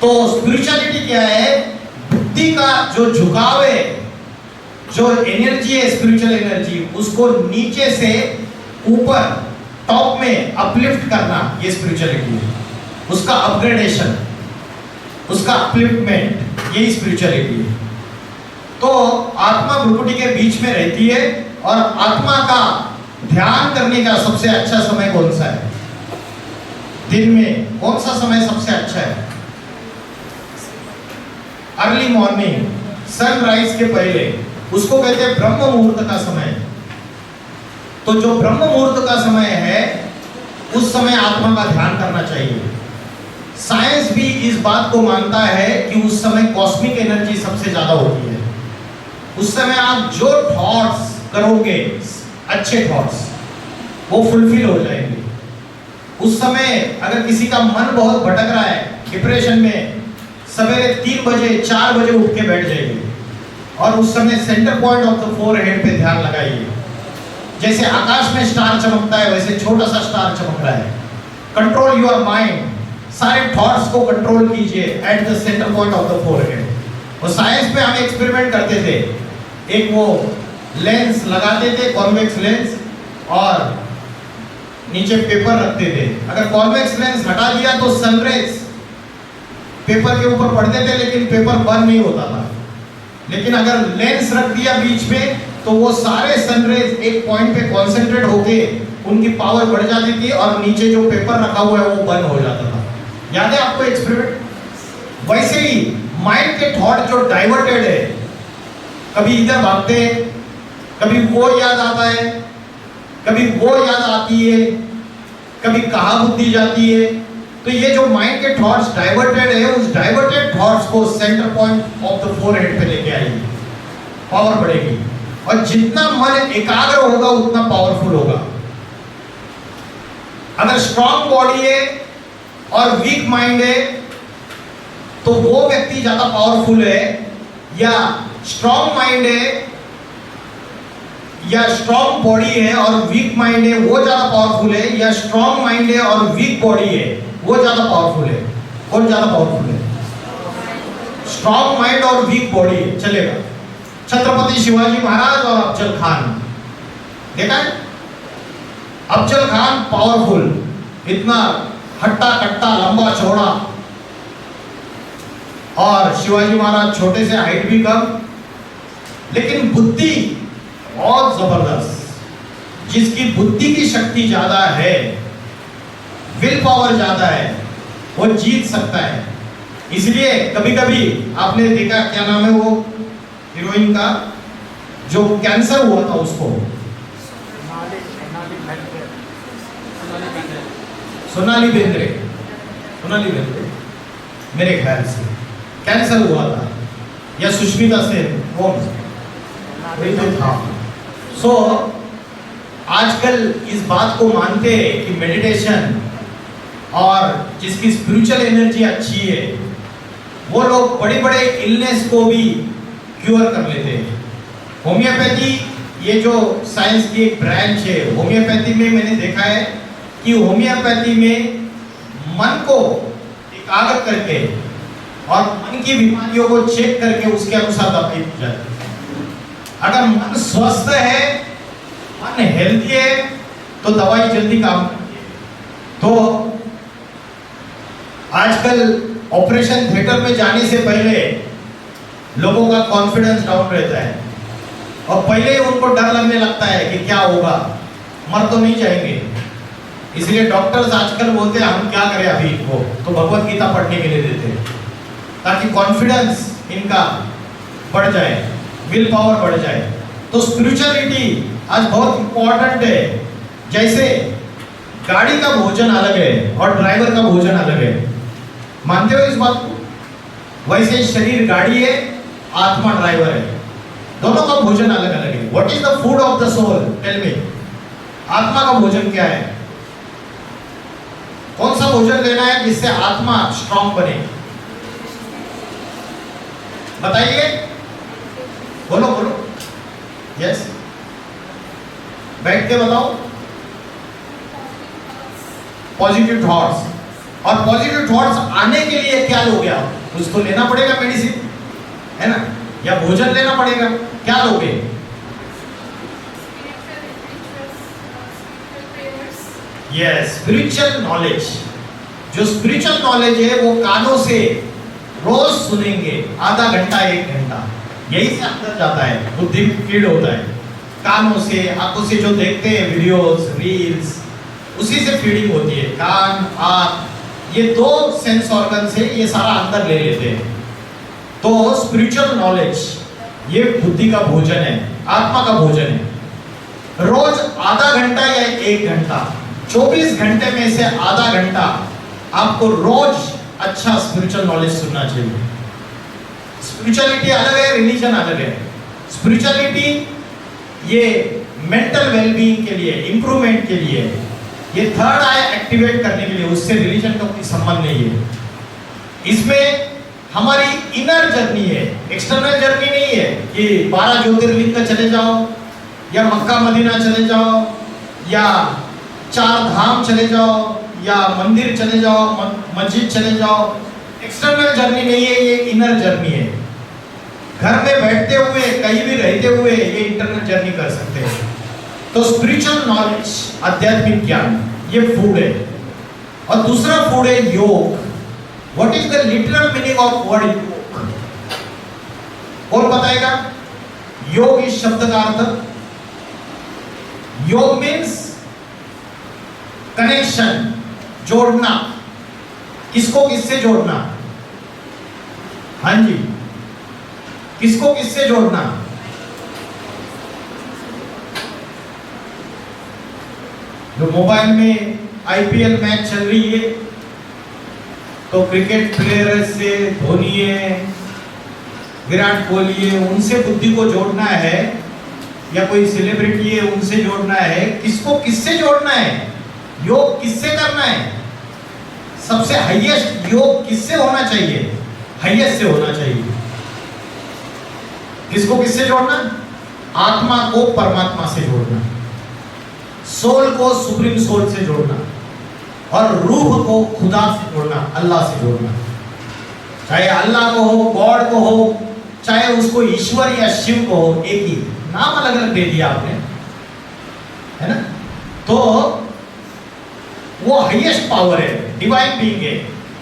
तो स्पिरिचुअलिटी क्या है? बुद्धि का जो झुकाव है, जो एनर्जी है, स्पिरिचुअल एनर्जी, उसको नीचे से ऊपर टॉप में अपलिफ्ट करना, ये स्पिरिचुअलिटी है। उसका अपग्रेडेशन, उसका अपलिफ्टमेंट, यही स्पिरिचुअलिटी है। तो आत्मा भ्रुकुटी के बीच में रहती है, और आत्मा का ध्यान करने का सबसे अच्छा समय कौन सा है? दिन में कौन सा समय सबसे अच्छा है? अर्ली मॉर्निंग, सनराइज के पहले, उसको कहते हैं ब्रह्म मुहूर्त का समय। तो जो ब्रह्म मुहूर्त का समय है, उस समय आत्मा का ध्यान करना चाहिए। साइंस भी इस बात को मानता है कि उस समय कॉस्मिक एनर्जी सबसे ज्यादा होती है। उस समय आप जो थॉट्स करोगे, अच्छे थॉट्स, वो फुलफिल हो जाएंगे। उस समय अगर किसी का मन बहुत भटक रहा है, डिप्रेशन में, सवेरे 3 बजे 4 बजे उठ के बैठ जाइए, और उस समय centre point of the forehead पे ध्यान लगाइए। जैसे आकाश में स्टार चमकता है, वैसे छोटा सा स्टार चमक रहा है। कंट्रोल योर माइंड, सारे थॉट्स को कंट्रोल कीजिए at the centre point of the forehead. और साइंस में हम एक्सपेरिमेंट करते थे, एक वो लेंस लगाते थे, कॉन्वेक्स लेंस, और नीचे पेपर रखते थे। अगर कॉन्वेक्स लेंस हटा दिया तो सनरेज पेपर के ऊपर पड़ते थे, लेकिन पेपर बर्न नहीं होता था। लेकिन अगर लेंस रख दिया बीच में, तो वो सारे सनरेज एक पॉइंट पे कॉन्सेंट्रेट होके उनकी पावर बढ़ जाती थी, और नीचे जो पेपर रखा हुआ है वो बर्न हो जाता था। याद है आपको एक्सपेरिमेंट? वैसे ही माइंड के थॉट जो डाइवर्टेड है, कभी इधर भागते हैं, कभी वो याद आता है, कभी वो याद आती है, कभी कहाँ बुद्धि जाती है। तो ये जो माइंड के थॉट्स डाइवर्टेड है, उस डाइवर्टेड थॉट्स को centre point of the forehead पे लेके आइए, पावर बढ़ेगी। और जितना मन एकाग्र होगा उतना पावरफुल होगा। अगर स्ट्रॉन्ग बॉडी है और वीक माइंड है, तो वो व्यक्ति ज्यादा पावरफुल है, या स्ट्रॉन्ग माइंड है या स्ट्रॉन्ग बॉडी है और वीक माइंड है, वो ज्यादा पावरफुल है, या स्ट्रॉन्ग माइंड है और वीक बॉडी है, वो ज्यादा पावरफुल है? कौन ज्यादा पावरफुल है? स्ट्रॉन्ग माइंड और वीक बॉडी चलेगा। छत्रपति शिवाजी महाराज और अफजल खान, देखा है? अफजल खान पावरफुल, इतना हट्टा कट्टा, लंबा चौड़ा, और शिवाजी महाराज छोटे से, हाइट भी कम, लेकिन बुद्धि बहुत जबरदस्त। जिसकी बुद्धि की शक्ति ज्यादा है, विल पावर ज्यादा है, वो जीत सकता है। इसलिए कभी कभी आपने देखा, क्या नाम है वो हीरोइन का, जो कैंसर हुआ था उसको, सोनाली बेंद्रे मेरे ख्याल से कैंसर हुआ था, या सुष्मिता सेन, कौन वही तो था। सो आजकल इस बात को मानते हैं कि मेडिटेशन और जिसकी स्पिरिचुअल एनर्जी अच्छी है वो लोग बड़े बड़े इलनेस को भी क्योर कर लेते हैं। होम्योपैथी ये जो साइंस की एक ब्रांच है, होम्योपैथी में मैंने देखा है कि होम्योपैथी में मन को एकाग्र करके और मन की बीमारियों को चेक करके उसके अनुसार दवाई दी जाती है। अगर मन स्वस्थ है, मन हेल्दी है, तो दवाई जल्दी काम करती है। तो आजकल ऑपरेशन थिएटर में जाने से पहले लोगों का कॉन्फिडेंस डाउन रहता है और पहले उनको डर लगने लगता है कि क्या होगा, मर तो नहीं जाएंगे। इसलिए डॉक्टर्स आजकल बोलते हैं हम क्या करें अभी इनको, तो भगवत गीता पढ़ने के लिए देते हैं ताकि कॉन्फिडेंस इनका बढ़ जाए, विल पावर बढ़ जाए। तो स्पिरिचुअलिटी आज बहुत इंपॉर्टेंट है। जैसे गाड़ी का भोजन अलग है और ड्राइवर का भोजन अलग है, मानते हो इस बात को? वैसे शरीर गाड़ी है, आत्मा ड्राइवर है, दोनों का भोजन अलग अलग है। What is the food of the soul? Tell me, आत्मा का भोजन क्या है? कौन सा भोजन लेना है जिससे आत्मा स्ट्रांग बने? बताइए, बोलो बोलो। यस, बैठ के बताओ। Positive thoughts. और पॉजिटिव थॉट्स आने के लिए क्या लोगे आप? कुछ तो लेना पड़ेगा, मेडिसिन है ना, या भोजन लेना पड़ेगा। क्या लोगे? Yes, spiritual knowledge. जो स्पिरिचुअल नॉलेज है वो कानों से रोज सुनेंगे, आधा घंटा 1 घंटा, यही से अंदर जाता है, बुद्धि में फीड होता है। कानों से, आंखों से जो देखते हैं वीडियोस, रील्स, उसी से फीडिंग होती है। कान, आंख, ये 2 सेंस ऑर्गन से ये सारा अंदर ले लेते हैं। तो स्पिरिचुअल नॉलेज ये बुद्धि का भोजन है, आत्मा का भोजन है। रोज आधा घंटा या 1 घंटा, 24 घंटे में से आधा घंटा आपको रोज अच्छा स्पिरिचुअल नॉलेज सुनना चाहिए। स्पिरिचुअलिटी अलग है, रिलीजन अलग है। स्पिरिचुअलिटी ये मेंटल वेलबीइंग के लिए, इंप्रूवमेंट के लिए, ये थर्ड आई एक्टिवेट करने के लिए, उससे रिलीजन का कोई संबंध नहीं है। इसमें हमारी इनर जर्नी है, एक्सटर्नल जर्नी नहीं है कि 12 ज्योतिर्लिंग का चले जाओ या मक्का मदीना चले जाओ या 4 धाम चले जाओ या मंदिर चले जाओ, मस्जिद चले जाओ। एक्सटर्नल जर्नी नहीं है, ये इनर जर्नी है। घर में बैठते हुए, कहीं भी रहते हुए ये इंटरनल जर्नी कर सकते हैं। तो स्पिरिचुअल नॉलेज, आध्यात्मिक ज्ञान, ये फूड है। और दूसरा फूड है योग। What is the literal meaning of word योग? कौन बताएगा? योग इस शब्द का अर्थ, योग मीन्स कनेक्शन, जोड़ना। किसको किससे जोड़ना? हाँ जी, किसको किससे जोड़ना? जो मोबाइल में आईपीएल मैच चल रही है तो क्रिकेट प्लेयर से धोनी है, विराट कोहली है, उनसे बुद्धि को जोड़ना है, या कोई सेलिब्रिटी है उनसे जोड़ना है। किसको किससे जोड़ना है? योग किससे करना है? सबसे हाईएस्ट योग किससे होना चाहिए? हाईएस्ट से होना चाहिए। किसको किससे जोड़ना? आत्मा को परमात्मा से जोड़ना, सोल को सुप्रीम सोल से जोड़ना, और रूह को खुदा से जोड़ना, अल्लाह से जोड़ना। चाहे अल्लाह को हो, गॉड को हो, चाहे उसको ईश्वर या शिव को हो, एक ही नाम अलग अलग दे दिया आपने, है ना। तो वो हाईएस्ट पावर है, डिवाइन बीइंग है।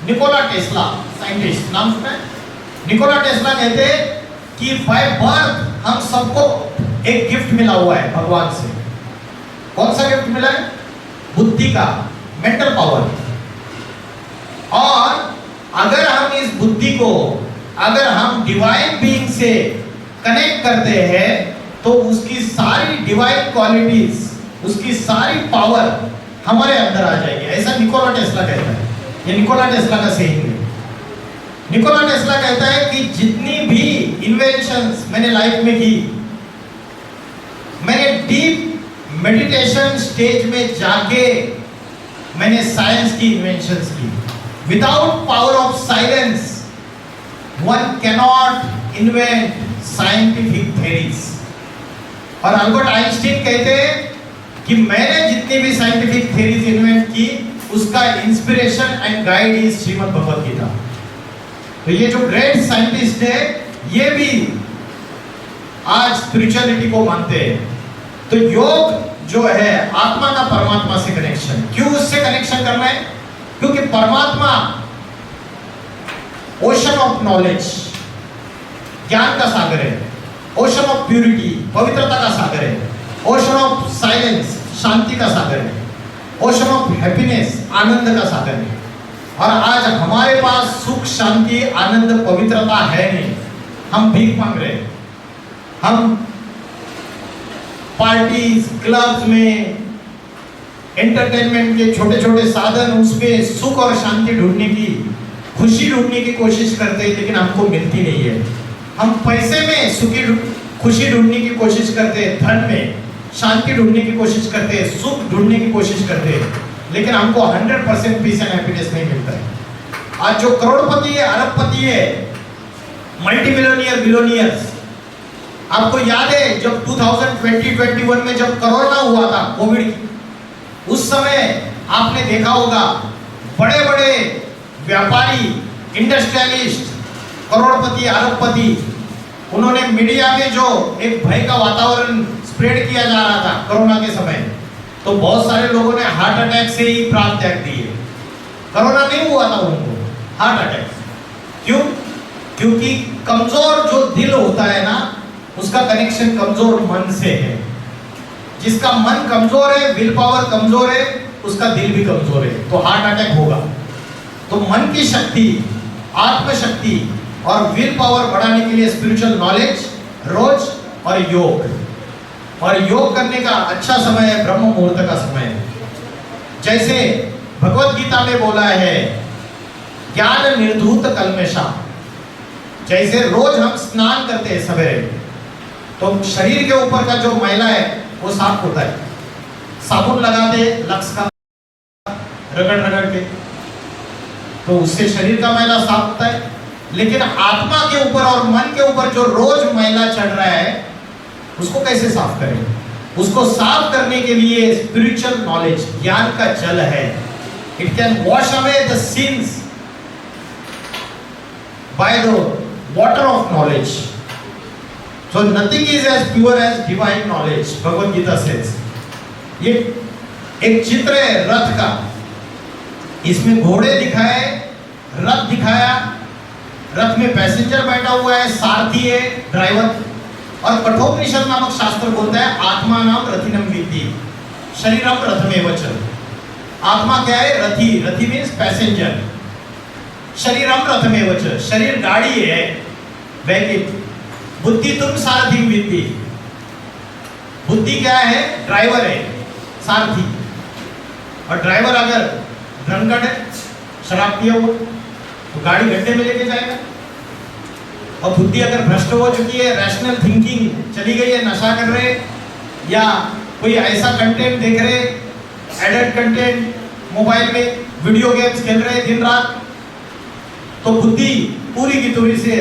निकोला टेस्ला, साइंटिस्ट, नाम सुना है? निकोला टेस्ला कहते हैं कि बाय बर्थ हम सबको एक गिफ्ट मिला हुआ है भगवान से। कौन सा गिफ्ट मिला है? बुद्धि का, मेंटल पावर। और अगर हम इस बुद्धि को, अगर हम डिवाइन बीइंग से कनेक्ट करते हैं तो उसकी सारी डिवाइन क्वालिटीज, उसकी सारी पावर हमारे अंदर आ जाएगी। ऐसा निकोला टेस्ला कहता है। ये निकोला टेस्ला का सेइंग है। निकोला टेस्ला कहता है कि जितनी भी इन्वेंशंस मैंने लाइफ में की, मैंने डीप मेडिटेशन स्टेज में जाके मैंने साइंस की इन्वेंशंस की। Without power of silence one cannot invent scientific theories. और अल्बर्ट आइंस्टीन कहते हैं कि मैंने जितनी भी साइंटिफिक थ्योरीज इन्वेंट की, उसका inspiration and guide is Shrimad Bhagavad Gita. तो ये जो ग्रेट साइंटिस्ट है, ये भी आज स्पिरिचुअलिटी को मानते हैं। तो योग जो है आत्मा का परमात्मा से कनेक्शन। क्यों उससे कनेक्शन करना है? क्योंकि परमात्मा ओशन ऑफ नॉलेज, ज्ञान का सागर है। ओशन ऑफ प्यूरिटी, पवित्रता का सागर है। ओशन ऑफ साइलेंस, शांति का सागर है। ओशन ऑफ हैप्पीनेस, आनंद का सागर है। और आज हमारे पास सुख, शांति, आनंद, पवित्रता है नहीं। हम भीख मांग रहे हैं। हम पार्टीज, क्लब्स में, एंटरटेनमेंट के छोटे छोटे साधन, उसमें सुख और शांति ढूंढने की, खुशी ढूंढने की कोशिश करते हैं, लेकिन हमको मिलती नहीं है। हम पैसे में सुखी खुशी ढूंढने की कोशिश करते हैं, धन में शांति ढूंढने की कोशिश करते हैं, सुख ढूंढने की कोशिश करते हैं, लेकिन हमको 100% पीस एंड हैप्पीनेस नहीं मिलता है। आज जो करोड़पति है, अरबपति है, मल्टी मिलियनियर, बिलियनियर्स, आपको याद है जब 2020-21 में जब कोरोना हुआ था, कोविड, उस समय आपने देखा होगा बड़े बड़े व्यापारी, इंडस्ट्रियलिस्ट, करोड़पति, अरबपति, उन्होंने मीडिया में जो एक भय का वातावरण स्प्रेड किया जा रहा था कोरोना के समय, तो बहुत सारे लोगों ने हार्ट अटैक से ही प्राण त्याग दिए। कोरोना नहीं हुआ था उनको, हार्ट अटैक। क्यों? क्योंकि कमजोर जो दिल होता है ना, उसका कनेक्शन कमजोर मन से है। जिसका मन कमजोर है, विल पावर कमजोर है, उसका दिल भी कमजोर है, तो हार्ट अटैक होगा। तो मन की शक्ति, आत्मशक्ति और विल पावर बढ़ाने के लिए स्पिरिचुअल नॉलेज रोज और योग। और योग करने का अच्छा समय है ब्रह्म मुहूर्त का समय। जैसे भगवत गीता में बोला है, ज्ञान निर्धूत कल्मषा। जैसे रोज हम स्नान करते हैं सवेरे, तो शरीर के ऊपर का जो मैला है वो साफ होता है। साबुन लगाते लक्स का रगड़ रगड़ के, तो उससे शरीर का मैला साफ होता है। लेकिन आत्मा के ऊपर और मन के ऊपर जो रोज मैला चढ़ रहा है, उसको कैसे साफ करें? उसको साफ करने के लिए स्पिरिचुअल नॉलेज, ज्ञान का जल है। It can wash away the sins by the water of knowledge. So nothing is as pure as divine knowledge, Bhagavad Gita says. ये एक चित्र है रथ का, इसमें घोड़े दिखाए, रथ दिखाया, रथ में पैसेंजर बैठा हुआ है, सारथी है, ड्राइवर। और कठोपनिषद नामक शास्त्र बोलता है, आत्मा नाम रथिनम विद्धि शरीरम रथमेव च। आत्मा क्या है? रथी। रथी मीन्स पैसेंजर। शरीरम रथमेव च, शरीर गाड़ी है, व्हीकल। बुद्धि तुम सारथी विद्धि, बुद्धि क्या है? ड्राइवर है, सारथी। और ड्राइवर अगर ड्रंकर्ड है, शराब पिया हुआ, तो गाड़ी गड्ढे में लेके जाएगा। और बुद्धि अगर भ्रष्ट हो चुकी है, रैशनल थिंकिंग चली गई है, नशा कर रहे, या कोई ऐसा कंटेंट देख रहे, एडल्ट कंटेंट, मोबाइल में वीडियो गेम्स खेल रहे दिन रात, तो बुद्धि पूरी की पूरी से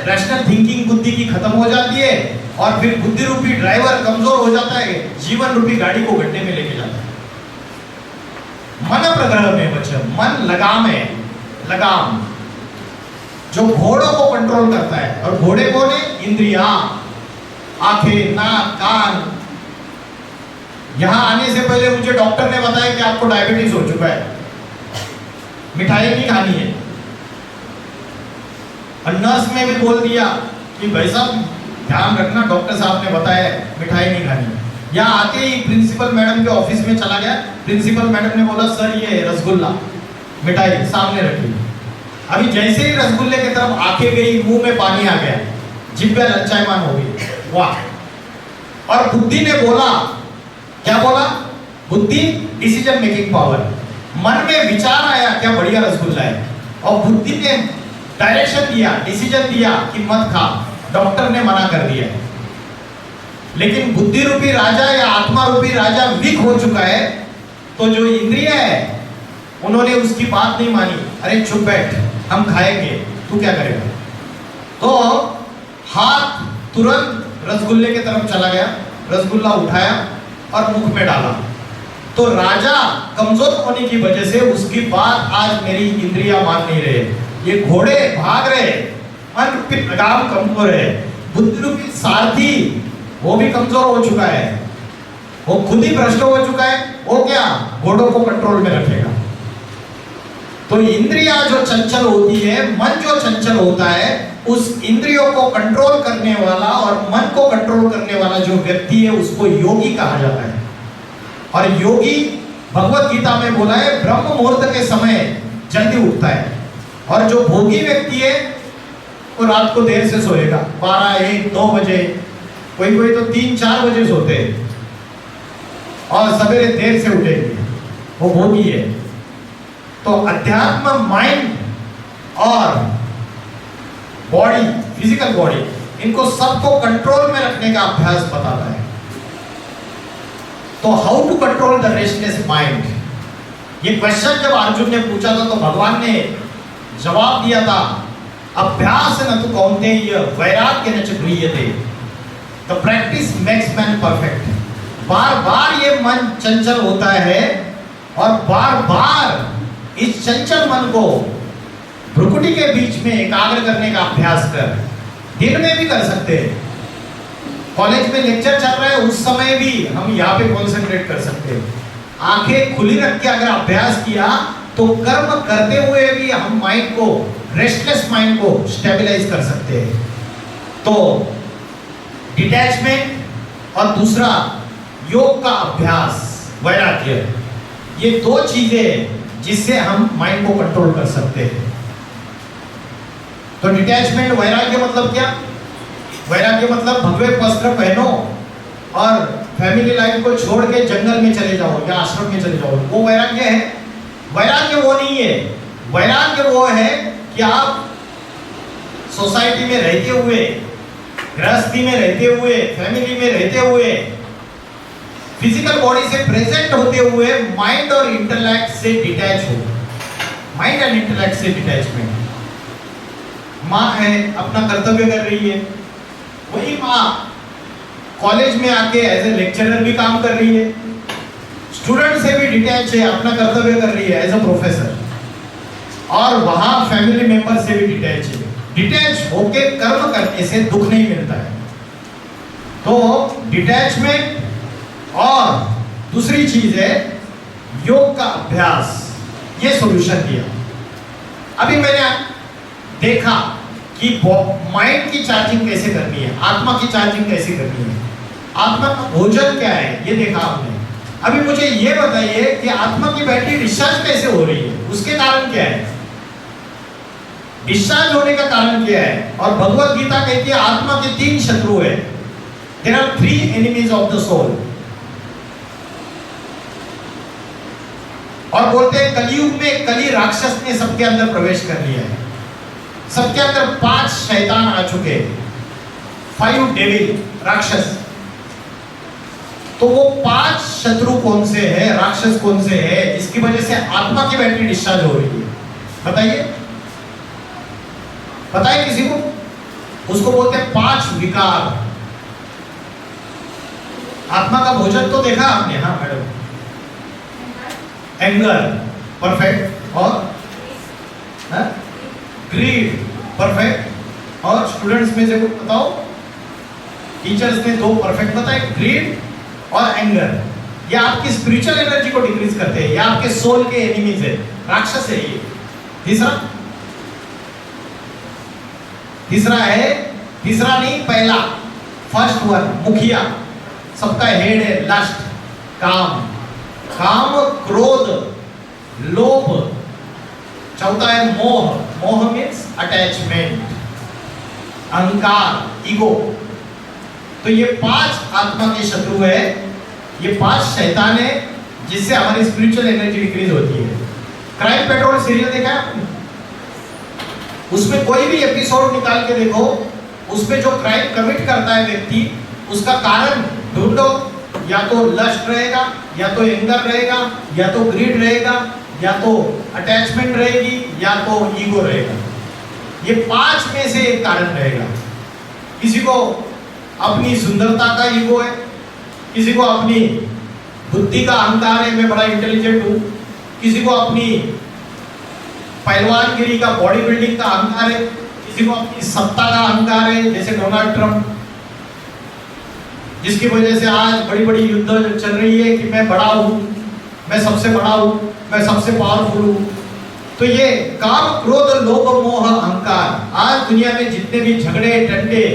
रैशनल थिंकिंग बुद्धि की खत्म हो जाती है, और फिर बुद्धि रूपी ड्राइवर कमजोर हो जाता है, जीवन रूपी गाड़ी को गड्ढे में लेके जाता है। मन प्रग्रह में बच्चा, मन लगाम है, लगाम जो घोड़ों को कंट्रोल करता है। और घोड़े कौन है? इंद्रियां, आंखें, नाक, कान। यहां आने से पहले मुझे डॉक्टर ने बताया कि आपको डायबिटीज हो चुका है, मिठाई नहीं खानी है। और नर्स ने भी बोल दिया कि भाई साहब ध्यान रखना, डॉक्टर साहब ने बताया मिठाई नहीं खानी है। यहाँ आते ही प्रिंसिपल मैडम के ऑफिस में चला गया, प्रिंसिपल मैडम ने बोला सर ये रसगुल्ला, मिठाई सामने रखी। अभी जैसे ही रसगुल्ले की तरफ आंखें गई, मुंह में पानी आ गया, जिब्बे लज्जायमान हो गई। वाह, और बुद्धि ने बोला, क्या बोला? बुद्धि डिसीजन मेकिंग पावर, मन में विचार आया क्या बढ़िया रसगुल्ला है, और बुद्धि ने डायरेक्शन दिया, डिसीजन दिया कि मत खा, डॉक्टर ने मना कर दिया। लेकिन बुद्धि रूपी राजा या आत्मा रूपी राजा वीक हो चुका है, तो जो इंद्रिय है उन्होंने उसकी बात नहीं मानी। अरे चुप बैठ, हम खाएंगे, तू क्या करेगा? तो हाथ तुरंत रसगुल्ले की तरफ चला गया, रसगुल्ला उठाया और मुख में डाला। तो राजा कमजोर होने की वजह से उसकी बात आज मेरी इंद्रियां मान नहीं रहे, ये घोड़े भाग रहे, मन रूपी लगाम कमजोर है, बुद्धि रूपी सारथी वो भी कमजोर हो चुका है, वो खुद ही भ्रष्ट हो चुका है। वो क्या घोड़ों को कंट्रोल में रखेगा? तो इंद्रियां जो चंचल होती है, मन जो चंचल होता है, उस इंद्रियों को कंट्रोल करने वाला और मन को कंट्रोल करने वाला जो व्यक्ति है उसको योगी कहा जाता है। और योगी भगवत गीता में बोला है ब्रह्म मुहूर्त के समय जल्दी उठता है, और जो भोगी व्यक्ति है वो रात को देर से सोएगा, 12, 1, 2 बजे, कोई कोई तो 3-4 बजे सोते हैं और सवेरे देर से उठेंगे, वो भोगी है। तो अध्यात्म माइंड और बॉडी, फिजिकल बॉडी, इनको सबको कंट्रोल में रखने का अभ्यास बताता है। तो how to control the restless mind, ये क्वेश्चन जब अर्जुन ने पूछा था तो भगवान ने जवाब दिया था, अभ्यास न तो कौन्तेय वैराग्य न च गृह्यते, the practice makes man perfect. बार बार ये मन चंचल होता है और बार बार इस चंचल मन को भ्रुकुटी के बीच में एकाग्र करने का अभ्यास कर, दिन में भी कर सकते हैं, कॉलेज में लेक्चर चल रहा है उस समय भी हम यहाँ पे कॉन्सेंट्रेट कर सकते हैं। आंखें खुली रख के अगर अभ्यास किया तो कर्म करते हुए भी हम माइंड को, रेस्टलेस माइंड को स्टेबलाइज कर सकते हैं। तो डिटैचमेंट और दूसरा योग का अभ्यास, वैराग्य, ये 2 चीजें जिससे हम माइंड को कंट्रोल कर सकते हैं। तो डिटैचमेंट, वैराग्य मतलब क्या? वैराग्य मतलब भगवे वस्त्र पहनो और फैमिली लाइफ को छोड़ के जंगल में चले जाओ या आश्रम में चले जाओ, वो वैराग्य है? वैराग्य वो नहीं है। वैराग्य वो है कि आप सोसाइटी में रहते हुए, गृहस्थी में रहते हुए, फैमिली में रहते हुए, फिजिकल बॉडी से प्रेजेंट होते हुए माइंड और इंटेलेक्ट से डिटैच हो। माइंड एंड इंटेलेक्ट से डिटैचमेंट। माँ है, अपना कर्तव्य कर रही है, वही माँ कॉलेज में आके एज ए लेक्चरर भी काम कर रही है, स्टूडेंट से भी डिटैच है, अपना कर्तव्य कर रही है एज ए प्रोफेसर, और वहां फैमिली मेंबर से भी डिटैच है। डिटैच होके कर्म करने से दुख नहीं मिलता है। तो डिटैचमेंट और दूसरी चीज है योग का अभ्यास, ये सॉल्यूशन दिया। अभी मैंने देखा कि माइंड की चार्जिंग कैसे करनी है, आत्मा की चार्जिंग कैसे करनी है, आत्मा का भोजन क्या है, ये देखा आपने। अभी मुझे ये बताइए कि आत्मा की बैटरी डिस्चार्ज कैसे हो रही है, उसके कारण क्या है? डिस्चार्ज होने का कारण क्या है? और भगवत गीता कहती है आत्मा के 3 शत्रु है। There are 3 enemies of the soul. और बोलते हैं कलयुग में कली राक्षस ने सबके अंदर प्रवेश कर लिया है, सबके अंदर 5 शैतान आ चुके, 5 डेविल, राक्षस। तो वो 5 शत्रु कौन से है, राक्षस कौन से है, इसकी वजह से आत्मा की बैटरी डिस्चार्ज हो रही है? बताइए, बताइए किसी को। उसको बोलते हैं 5 विकार। आत्मा का भोजन तो देखा आपने? हाँ मैडम, एंगर, परफेक्ट, और ग्रीड, परफेक्ट। और स्टूडेंट्स में से कुछ बताओ, टीचर्स ने 2 परफेक्ट बताए, ग्रीड और एंगर। ये आपकी स्पिरिचुअल एनर्जी को डिक्रीज करते हैं, ये आपके सोल के एनिमीज है, राक्षस है ये। तीसरा है, तीसरा नहीं पहला, फर्स्ट वन, मुखिया, सबका हेड है लस्ट, काम, काम, क्रोध, लोभ। चौथा है मोह, मोह मीन्स अटैचमेंट, अहंकार, ईगो। तो ये 5 आत्मा के शत्रु है, ये 5 शैतान है जिससे हमारी स्पिरिचुअल एनर्जी डिक्रीज होती है। क्राइम पेट्रोल सीरियल देखा है आपने? उसमें कोई भी एपिसोड निकाल के देखो, उसमें जो क्राइम कमिट करता है व्यक्ति, उसका कारण ढूंढो, या तो लस्ट रहेगा, या तो एंगर रहेगा, या तो ग्रीड रहेगा, या तो अटैचमेंट रहेगी, या तो ईगो रहेगा। ये 5 में से एक कारण रहेगा। किसी को अपनी सुंदरता का ईगो है, किसी को अपनी बुद्धि का अहंकार है, मैं बड़ा इंटेलिजेंट हूं, किसी को अपनी पहलवानगिरी का, बॉडी बिल्डिंग का अहंकार है, किसी को अपनी सत्ता का अहंकार है, जैसे डोनाल्ड ट्रंप, जिसकी वजह से आज बड़ी बड़ी युद्ध चल रही है कि मैं बड़ा हूं, मैं सबसे बड़ा हूं, मैं सबसे पावरफुल हूं। तो ये काम, क्रोध, लोभ, मोह, अहंकार, आज दुनिया में जितने भी झगड़े टंडे,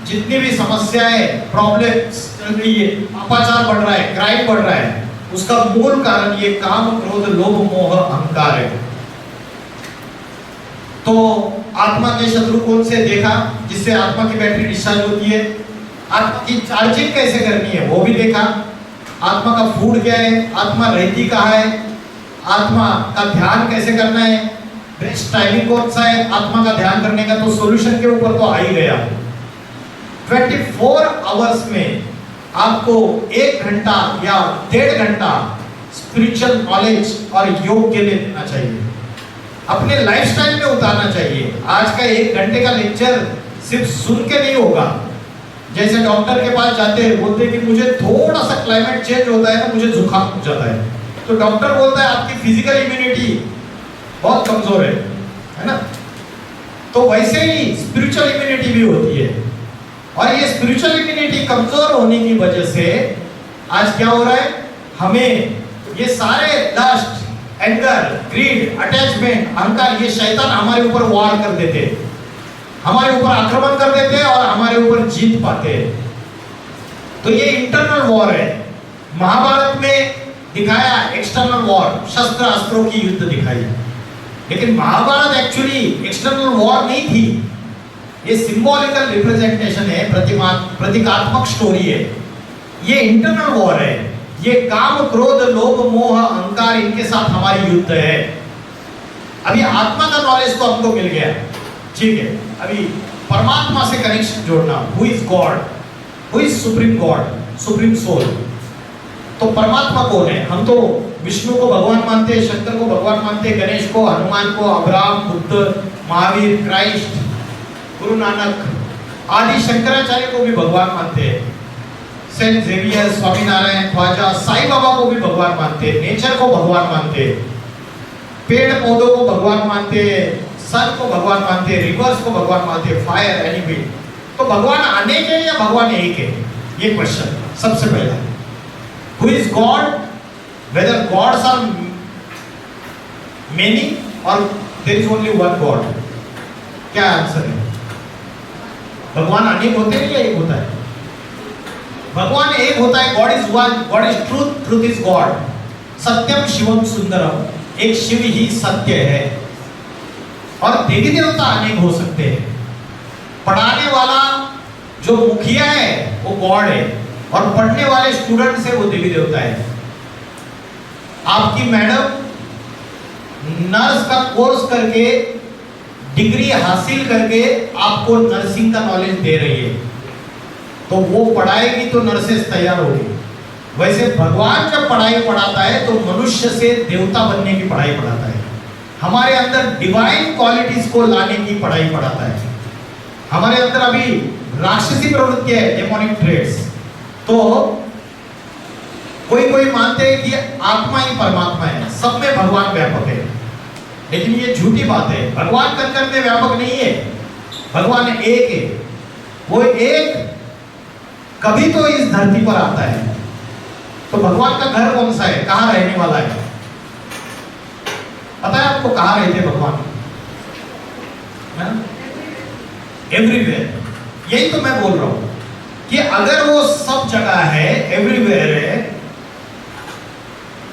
जितनी भी समस्याएं, प्रॉब्लम्स चल रही है, अपाचार बढ़ रहा है, क्राइम बढ़ रहा है, उसका मूल कारण ये काम, क्रोध, लोभ, मोह, अहंकार है। तो आत्मा के शत्रु कौन से देखा, जिससे आत्मा की बैटरी डिस्चार्ज होती है। आत्मा की चार्जिंग कैसे करनी है वो भी देखा। आत्मा का फूड क्या है, आत्मा रहती कहाँ है, आत्मा का ध्यान कैसे करना है, बेस्ट टाइमिंग कौन सा है आत्मा का ध्यान करने का। तो सॉल्यूशन के ऊपर तो आ ही गया। 24 आवर्स में आपको 1 घंटा या 1.5 घंटा स्पिरिचुअल नॉलेज और योग के लिए देना चाहिए, अपने लाइफस्टाइल में उतारना चाहिए। आज का 1 घंटे का लेक्चर सिर्फ सुन के नहीं होगा। जैसे डॉक्टर के पास जाते हैं, बोलते हैं कि मुझे थोड़ा सा क्लाइमेट चेंज होता है ना, मुझे जुकाम हो जाता है, तो डॉक्टर बोलता है आपकी फिजिकल इम्यूनिटी बहुत कमजोर है ना। तो वैसे ही स्पिरिचुअल इम्यूनिटी भी होती है, और ये स्पिरिचुअल इम्यूनिटी कमजोर होने की वजह से आज क्या हो रहा है, हमें ये सारे लस्ट, एंगर, ग्रीड, अटैचमेंट, अहंकार, ये शैतान हमारे ऊपर वार कर देते हैं, हमारे ऊपर आक्रमण कर देते हैं और हमारे ऊपर जीत पाते हैं। तो ये इंटरनल वॉर है। महाभारत में दिखाया एक्सटर्नल वॉर, शस्त्र अस्त्रों की युद्ध दिखाई, लेकिन महाभारत एक्चुअली एक्सटर्नल वॉर नहीं थी। ये सिंबॉलिकल रिप्रेजेंटेशन है, प्रतीकात्मक स्टोरी है। ये इंटरनल वॉर है। ये काम, क्रोध, लोभ, मोह, अहंकार, इनके साथ हमारी युद्ध है। अभी आत्मा का नॉलेज तो हमको मिल गया, ठीक है। अभी परमात्मा से कनेक्शन जोड़ना, who is God, who is supreme God, supreme soul. तो परमात्मा कौन है? हम तो विष्णु को भगवान मानते हैं, शंकर को भगवान मानते हैं, गणेश को, हनुमान को, अब्राहम, बुद्ध, महावीर, क्राइस्ट, गुरु नानक आदि शंकराचार्य को भी भगवान मानते हैं, सेंट जेवियर, स्वामीनारायण, ख्वाजा, साईं बाबा को भी भगवान मानते हैं, नेचर को भगवान मानते हैं, पेड़ पौधों को भगवान मानते हैं, सन को भगवान मानते हैं, रिवर्स को भगवान मानते हैं, फायर, एनिमल। तो भगवान अनेक है या भगवान एक है? ये क्वेश्चन सबसे पहला। Who is God, whether gods are many or there is only one God, क्या आंसर है? भगवान अनेक होते हैं या एक होता है? भगवान एक होता है। God is one, god is truth, truth is god. सत्यम शिवम सुंदरम, एक शिव ही सत्य है। और देवी देवता अनेक हो सकते हैं। पढ़ाने वाला जो मुखिया है वो गॉड है, और पढ़ने वाले स्टूडेंट से वो देवी देवता है। आपकी मैडम नर्स का कोर्स करके, डिग्री हासिल करके आपको नर्सिंग का नॉलेज दे रही है, तो वो पढ़ाएगी तो नर्सेस तैयार होगी। वैसे भगवान जब पढ़ाई पढ़ाता है तो मनुष्य से देवता बनने की पढ़ाई पढ़ाता है, हमारे अंदर डिवाइन क्वालिटीज को लाने की पढ़ाई पढ़ाता है। हमारे अंदर अभी राक्षसी प्रवृत्ति है, डेमोनिक ट्रेड्स। तो कोई मानते हैं कि आत्मा ही परमात्मा है, सब में भगवान व्यापक है, लेकिन ये झूठी बात है। भगवान कण में व्यापक नहीं है, भगवान एक है। वो एक कभी तो इस धरती पर आता है। तो भगवान का घर कौन सा है, कहाँ रहने वाला है? पता है आपको कहाँ रहते भगवान? एवरीवेयर। यही तो मैं बोल रहा हूं कि अगर वो सब जगह है, एवरीवेयर है,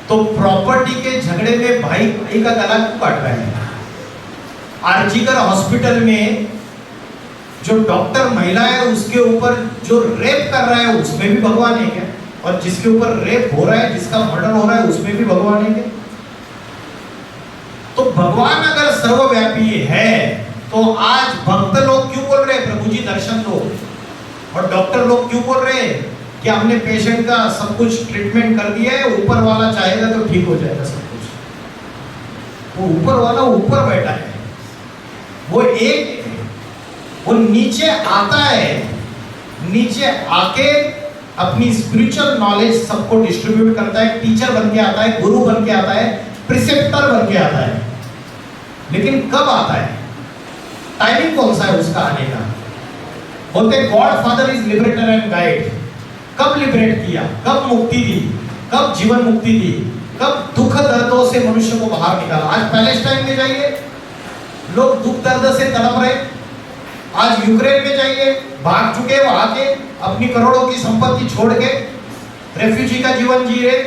तो प्रॉपर्टी के झगड़े में भाई का गला क्यों काट रहा है? आरजीकर हॉस्पिटल में जो डॉक्टर महिला है उसके ऊपर जो रेप कर रहा है उसमें भी भगवान है क्या? और जिसके ऊपर रेप हो रहा है, जिसका मर्डर हो रहा है, उसमें भी भगवान है क्या? तो भगवान अगर सर्वव्यापी है तो आज भक्त लोग क्यों बोल रहे हैं प्रभु जी दर्शन दो, और डॉक्टर लोग क्यों बोल रहे हैं कि हमने पेशेंट का सब कुछ ट्रीटमेंट कर दिया है, ऊपर वाला चाहेगा तो ठीक हो जाएगा सब कुछ। वो ऊपर वाला ऊपर बैठा है, वो एक वो नीचे आता है, नीचे आके अपनी स्पिरिचुअल नॉलेज सबको डिस्ट्रीब्यूट करता है, टीचर बन के आता है, गुरु बन के आता है, प्रिसेप्टर बन के आता है। लेकिन कब आता है, टाइमिंग कौन सा है उसका आने का? बोलते God father is liberator and guide. कब लिबरेट किया, कब मुक्ति दी, कब जीवन मुक्ति दी, कब दुख दर्दों से मनुष्य को बाहर निकाला? आज पैलेस्टाइन में जाइए, लोग दुख दर्द से तड़प रहे। आज यूक्रेन में जाइए, भाग चुके वहां के, अपनी करोड़ों की संपत्ति छोड़ के रेफ्यूजी का जीवन जी रहे।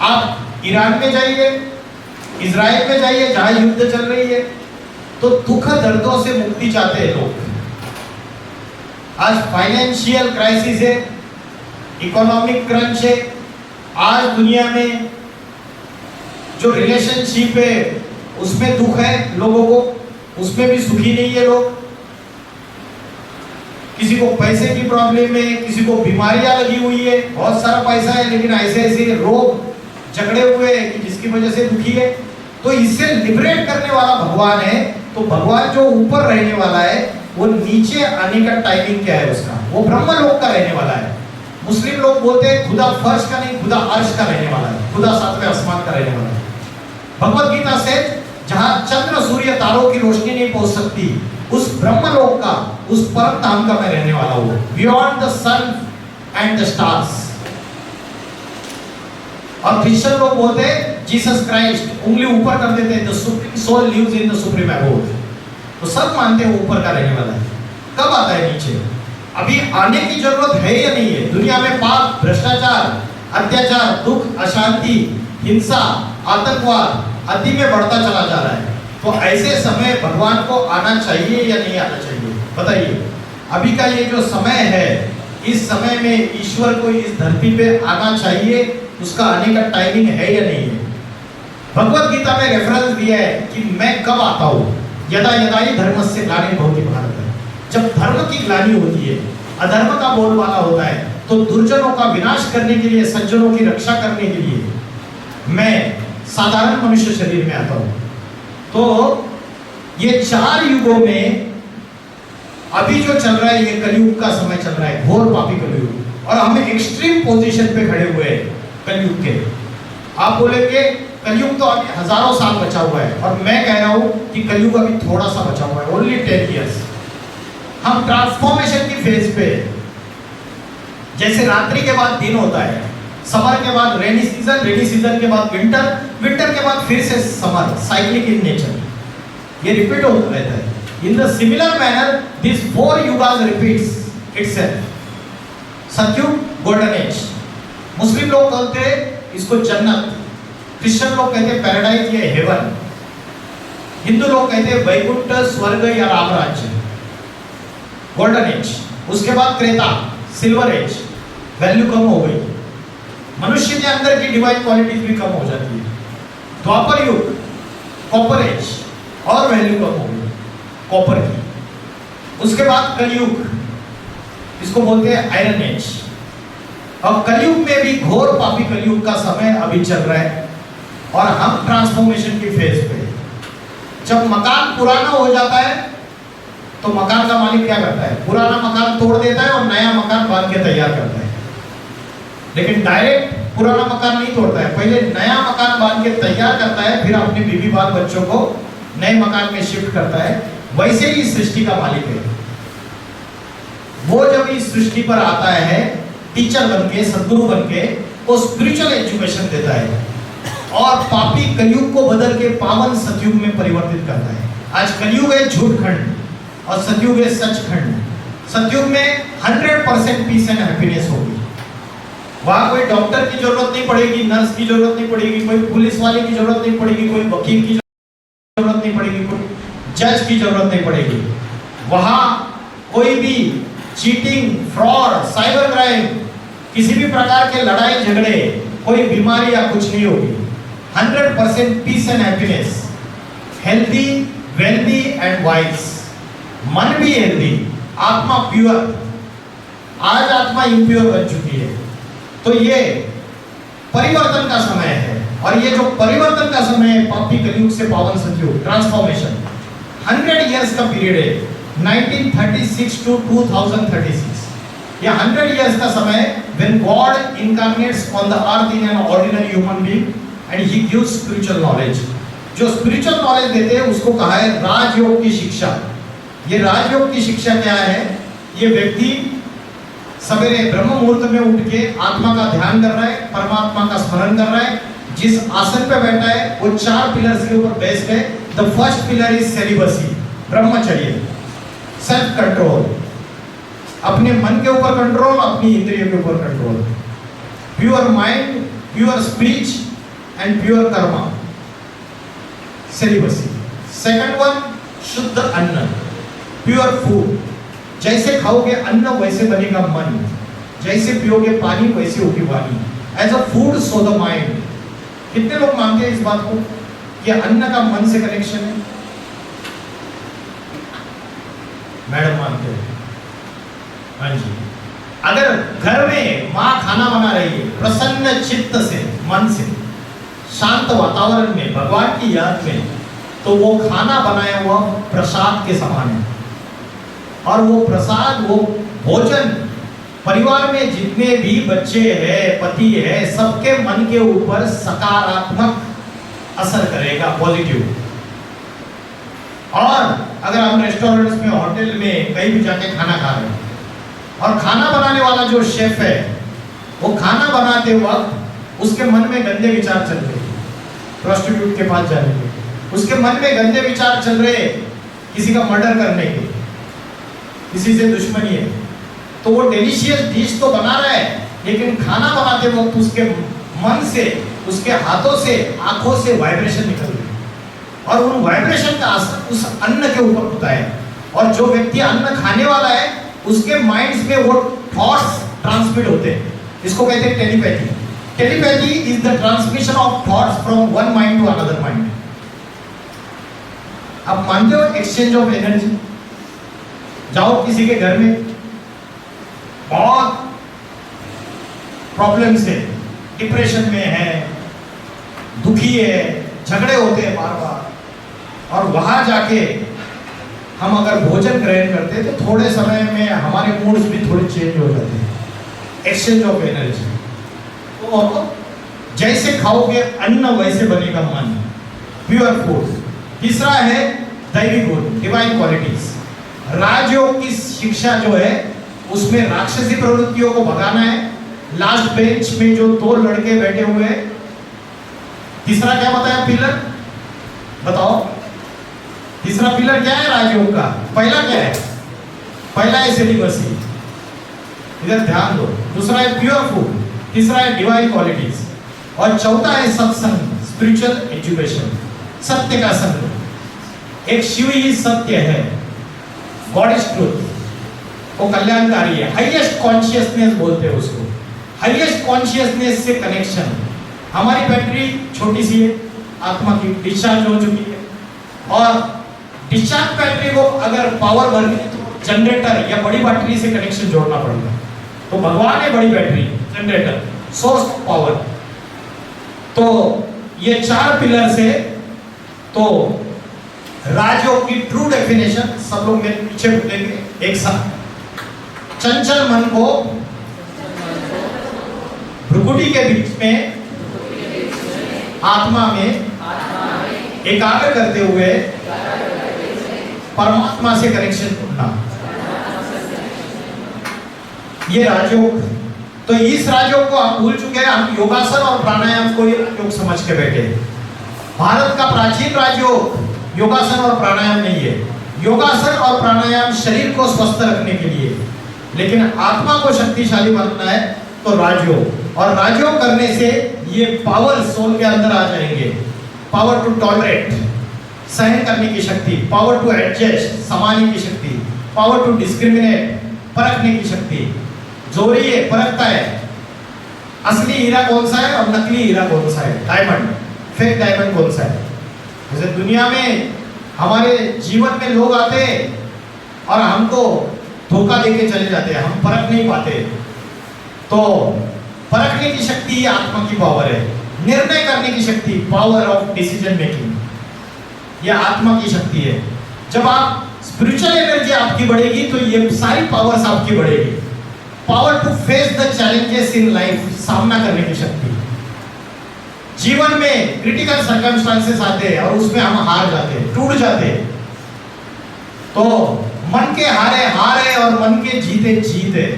आप ईरान में जाइए, इजराइल में जाइए जहां युद्ध चल रही है, तो दुख दर्दों से मुक्ति चाहते हैं लोग। आज फाइनेंशियल क्राइसिस है, इकोनॉमिक क्रंच है, आज दुनिया में जो रिलेशनशिप है उसमें दुख है लोगों को, उसमें भी सुखी नहीं है लोग। किसी को पैसे की प्रॉब्लम है, किसी को बीमारियां लगी हुई है, बहुत सारा पैसा है लेकिन ऐसे ऐसे रोग झगड़े हुए हैं कि जिसकी वजह से दुखी है। तो इससे लिबरेट करने वाला भगवान है। तो भगवान जो ऊपर रहने वाला है वो नीचे आने का टाइमिंग क्या है उसका? वो ब्रह्म लोक का रहने वाला है। मुस्लिम लोग बोलते हैं खुदा फर्श का नहीं, खुदा अर्श का रहने वाला है, खुदा सातवें आसमान का रहने वाला है। भगवत गीता से जहां चंद्र सूर्य तारों की रोशनी नहीं पहुंच सकती, उस ब्रह्म लोक का, उस परम धाम का मैं रहने वाला हूं, beyond the sun and the stars. और क्रिश्चियन लोग बोलते हैं जीसस क्राइस्ट, उंगली ऊपर कर देते हैं, the supreme soul lives in the supreme abode. तो सब मानते हैं ऊपर का रहने वाला है। कब आता है नीचे? अभी आने की जरूरत है या नहीं है? दुनिया में पाप, भ्रष्टाचार, अत्याचार, दुख, अशांति, हिंसा, आतंकवाद आदि में बढ़ता चला जा रहा है। तो ऐसे समय भगवान को आना चाहिए या नहीं आना चाहिए? बताइए। अभी का ये जो समय है, इस समय में ईश्वर को इस धरती पे आना चाहिए, उसका आने का टाइमिंग है या नहीं है? भगवत गीता में रेफरेंस दिया है कि मैं कब आता हूँ। यदा यदा ही धर्मस्य ग्लानिर्भवति भारत। जब धर्म की ग्लानि होती है, अधर्म का बोलबाला होता है, तो दुर्जनों का विनाश करने के लिए, सज्जनों की रक्षा करने के लिए मैं साधारण मनुष्य शरीर में आता हूँ। तो ये 4 युगों में अभी जो चल रहा है, ये कलयुग का समय चल रहा है, घोर पापी कलयुग। और हम एक्सट्रीम पोजीशन पे खड़े हुए हैं कलयुग के। आप बोलेंगे कलयुग तो अभी हजारों साल बचा हुआ है, और मैं कह रहा हूं कि कलयुग अभी थोड़ा सा बचा हुआ है, ओनली 10 इयर्स। हम ट्रांसफॉर्मेशन की फेज पे, जैसे रात्रि के बाद दिन होता है, समर के बाद रेनी सीजन, रेनी सीजन के बाद विंटर, विंटर के बाद फिर से समर, साइक्लिक इन नेचर, ये रिपीट होता रहता है। In the similar manner this 4 yugas repeats itself. Satyug golden age, Muslim लोग कहते हैं इसको जन्नत, क्रिश्चियन लोग कहते हैं पैराडाइज या हेवन, हिंदू लोग कहते हैं वैकुंठ, स्वर्ग या राम राज्य। गोल्डन एज, उसके बाद त्रेता, सिल्वर एज, वैल्यू कम हो गई, मनुष्य के अंदर की डिवाइन क्वालिटीज भी कम हो जाती है। द्वापर युग, कॉपर एज, और वैल्यू कम हो गई कॉपर की। उसके बाद कलयुग, इसको बोलते हैं आयरन एज। और कलयुग में भी घोर पापी कलयुग का समय अभी चल रहा है, और हम ट्रांसफॉर्मेशन की फेज पे। जब मकान पुराना हो जाता है तो मकान का मालिक क्या करता है? पुराना मकान तोड़ देता है और नया मकान बांध के तैयार करता है। लेकिन डायरेक्ट पुराना मकान नहीं तोड़ता है, पहले नया मकान बांध के तैयार करता है, फिर अपने बीवी बाल बच्चों को नए मकान में शिफ्ट करता है। वैसे ही सृष्टि का मालिक है। वो जब इस सृष्टि पर आता है टीचर बन के, सदगुरु बन के, वो स्पिरिचुअल एजुकेशन देता है और पापी कलयुग को बदल के पावन सतयुग में परिवर्तित करता है। आज कलयुग है झूठ खंड और सतयुग है सच खंड। सतयुग में 100% पीस एंड हैप्पीनेस होगी। वहां कोई डॉक्टर की जरूरत नहीं पड़ेगी, नर्स की जरूरत नहीं पड़ेगी, कोई पुलिस वाले की जरूरत नहीं पड़ेगी, कोई वकील की जरूरत नहीं पड़ेगी, कोई जज की जरूरत नहीं पड़ेगी। वहां कोई भी चीटिंग, फ्रॉड, साइबर क्राइम, किसी भी प्रकार के लड़ाई झगड़े, कोई बीमारी या कुछ नहीं होगी। 100% peace and happiness, healthy, wealthy and wise. मन भी हेल्दी, आत्मा प्योर। आज आत्मा इम्प्योर बन चुकी है, तो ये परिवर्तन का समय है। और ये जो परिवर्तन का समय है, पापी कलयुग से पावन सतयुग, ट्रांसफॉर्मेशन, 100 इयर्स का पीरियड है, 1936 to 2036। ये 100 इयर्स का समय when God incarnates on the earth in an ordinary human being and he gives spiritual knowledge। जो स्पिरिचुअल नॉलेज देते हैं उसको कहा है राजयोग की शिक्षा। ये राजयोग की शिक्षा क्या है? ये व्यक्ति सवेरे ब्रह्म मुहूर्त में उठ के आत्मा का ध्यान कर रहा है, परमात्मा का स्मरण कर रहा है। जिस आसन पे बैठा है वो 4 पिलर्स के ऊपर बेस्ड है। The first pillar is celibacy, ब्रह्मचर्य, सेल्फ कंट्रोल, अपने मन के ऊपर कंट्रोल, अपनी इंद्रियों के ऊपर control, pure mind, pure speech and pure Karma, celibacy. Second one, शुद्ध अन्न, प्योर फूड। जैसे खाओगे अन्न वैसे बनेगा मन, जैसे पियोगे पानी वैसे होगी वाणी। As a food so the mind. कितने लोग मानते हैं इस बात को कि अन्न का मन से कनेक्शन है? मैडम मानते हैं? हाँ जी। अगर घर में माँ खाना बना रही है प्रसन्न चित्त से, मन से, शांत वातावरण में, भगवान की याद में, तो वो खाना बनाया हुआ प्रसाद के समान है। और वो प्रसाद, वो भोजन परिवार में जितने भी बच्चे हैं, पति है, सबके मन के ऊपर सकारात्मक असर करेगा, पॉजिटिव। और अगर हम रेस्टोरेंट्स में, होटल में कहीं भी जाके खाना खा रहे हैं और खाना बनाने वाला जो शेफ है वो खाना बनाते वक्त उसके मन में गंदे विचार चल रहे, प्रोस्टिट्यूट के पास जाने के, उसके मन में गंदे विचार चल रहे, किसी का मर्डर करने के, किसी से दुश्मनी है, तो वो डिलीशियस डिश तो बना रहा है, लेकिन खाना बनाते वक्त उसके मन से, उसके हाथों से, आंखों से वाइब्रेशन निकल रही है और उन वाइब्रेशन का असर उस अन्न के ऊपर होता है। और जो व्यक्ति अन्न खाने वाला है उसके माइंड्स में वो थॉट्स ट्रांसमिट होते हैं। इसको कहते हैं telepathy. Telepathy is the transmission of thoughts from one mind to another mind. आप मानते हो एक्सचेंज ऑफ एनर्जी? जाओ किसी के घर में, बहुत प्रॉब्लम से, डिप्रेशन में है, दुखी है, झगड़े होते हैं बार बार, और वहां जाके हम अगर भोजन ग्रहण करते हैं तो थोड़े समय में हमारे मूड्स भी थोड़े चेंज हो जाते हैं। Exchange of energy. तो जैसे खाओगे अन्न वैसे बनेगा मन, प्योर फूड। तीसरा है दैवी गुण, डिवाइन क्वालिटीज। राजयोग की शिक्षा जो है उसमें राक्षसी प्रवृत्तियों को भगाना है। लास्ट बेंच में जो 2 लड़के बैठे हुए हैं, तीसरा क्या बताया पिलर? बताओ तीसरा पिलर क्या है राजयोग का? पहला क्या है? पहला है सेलिबसी, इधर ध्यान दो। दूसरा है प्योर फूड, तीसरा है डिवाइन क्वालिटीज, और चौथा है सत्संग, स्पिरिचुअल एजुकेशन, सत्य का संग। एक शिव ही सत्य है, गॉड इज ट्रूथ, वो कल्याणकारी है। हाईएस्ट कॉन्शियसनेस बोलते हैं उसको, हाईएस्ट कॉन्शियसनेस से कनेक्शन। हमारी बैटरी छोटी सी है, आत्मा की डिस्चार्ज हो चुकी है, और डिस्चार्ज बैटरी को अगर पावर भरनी है तो जनरेटर या बड़ी बैटरी से कनेक्शन जोड़ना पड़ेगा। तो भगवान है बड़ी battery, generator, source of power. तो ये 4 पिलर्स है। तो राजयोग की ट्रू डेफिनेशन सब लोग मेरे पीछे बोलेंगे एक साथ। चंचल मन को भ्रुकुटी के बीच में आत्मा में एकाग्र करते हुए परमात्मा से कनेक्शन ढूंढना, ये राजयोग। तो इस राजयोग को आप भूल चुके हैं। हम योगासन और प्राणायाम को योग समझ के बैठे। भारत का प्राचीन राजयोग योगासन और प्राणायाम नहीं है। योगासन और प्राणायाम शरीर को स्वस्थ रखने के लिए, लेकिन आत्मा को शक्तिशाली बनाना है तो राजयोग। और राजयोग करने से ये पावर सोल के अंदर आ जाएंगे। पावर टू टॉलरेट, सहन करने की शक्ति, पावर टू एडजस्ट, समाने की शक्ति, पावर टू डिस्क्रिमिनेट, परखने की शक्ति। जोरी है, परखता है असली हीरा कौन सा है और नकली हीरा कौन सा है, डायमंड, फेक डायमंड कौन सा है। जैसे दुनिया में हमारे जीवन में लोग आते और हमको धोखा देके चले जाते हैं, हम परख नहीं पाते। तो परखने की शक्ति ये आत्मा की पावर है। निर्णय करने की शक्ति, पावर ऑफ डिसीजन मेकिंग, ये आत्मा की शक्ति है। जब आप स्पिरिचुअल एनर्जी आपकी बढ़ेगी तो ये सारी पावर्स आपकी बढ़ेगी। Power to face the challenges in life, सामना करने की शक्ति। जीवन में क्रिटिकल सर्कमस्टांसेस आते हैं और उसमें हम हार जाते हैं, टूट जाते हैं। तो मन के हारे हार है और मन के जीते जीत है।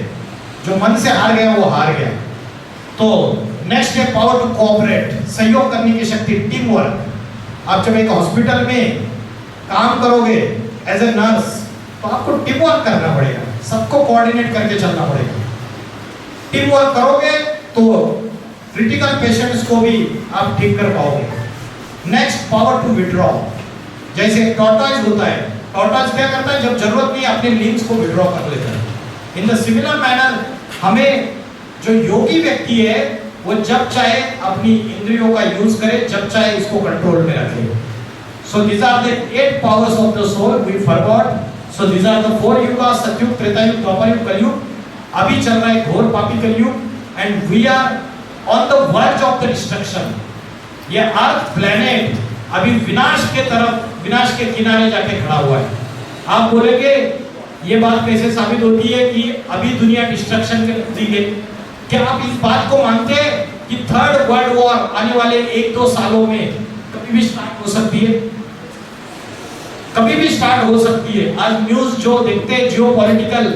जो मन से हार गया वो हार गया। तो नेक्स्ट है पावर टू कोऑपरेट, सहयोग करने की शक्ति, टीम वर्क। आप जब एक हॉस्पिटल में काम करोगे एज ए नर्स तो आपको टीम वर्क करना पड़ेगा, सबको कोऑर्डिनेट करके चलना पड़ेगा। टीम वर्क करोगे तो क्रिटिकल पेशेंट्स को भी आप ठीक कर पाओगे। नेक्स्ट पावर टू विड्रॉ, जैसे टॉर्टॉइज होता है, टॉर्टॉइज क्या करता है, जब जरूरत नहीं अपने लिम्स को विड्रॉ कर लेता है। इन द सिमिलर मैनर हमें जो योगी व्यक्ति है वो जब चाहे अपनी इंद्रियों का यूज करे, जब चाहे इसको कंट्रोल में रखे। सो these are the 8 powers of the soul we forgot. So these are the 4 युगा, सतयुग, त्रेता युग, द्वापर युग, कलयुग। अभी चल रहा है घोर पापी Kalyug and we are on the verge of the destruction. ये अर्थ प्लेनेट अभी विनाश के तरफ, विनाश के किनारे जाके खड़ा हुआ है। आप बोलेंगे ये बात कैसे साबित होती है कि अभी दुनिया डिस्ट्रक्शन के नजदीक है? क्या आप इस बात को मानते हैं कि थर्ड वर्ल्ड वॉर आने वाले 1-2 सालों में कभी भी स्टार्ट हो सकती है? कभी भी स्टार्ट हो सकती है। आज न्यूज जो देखते हैं, जियोपॉलिटिकल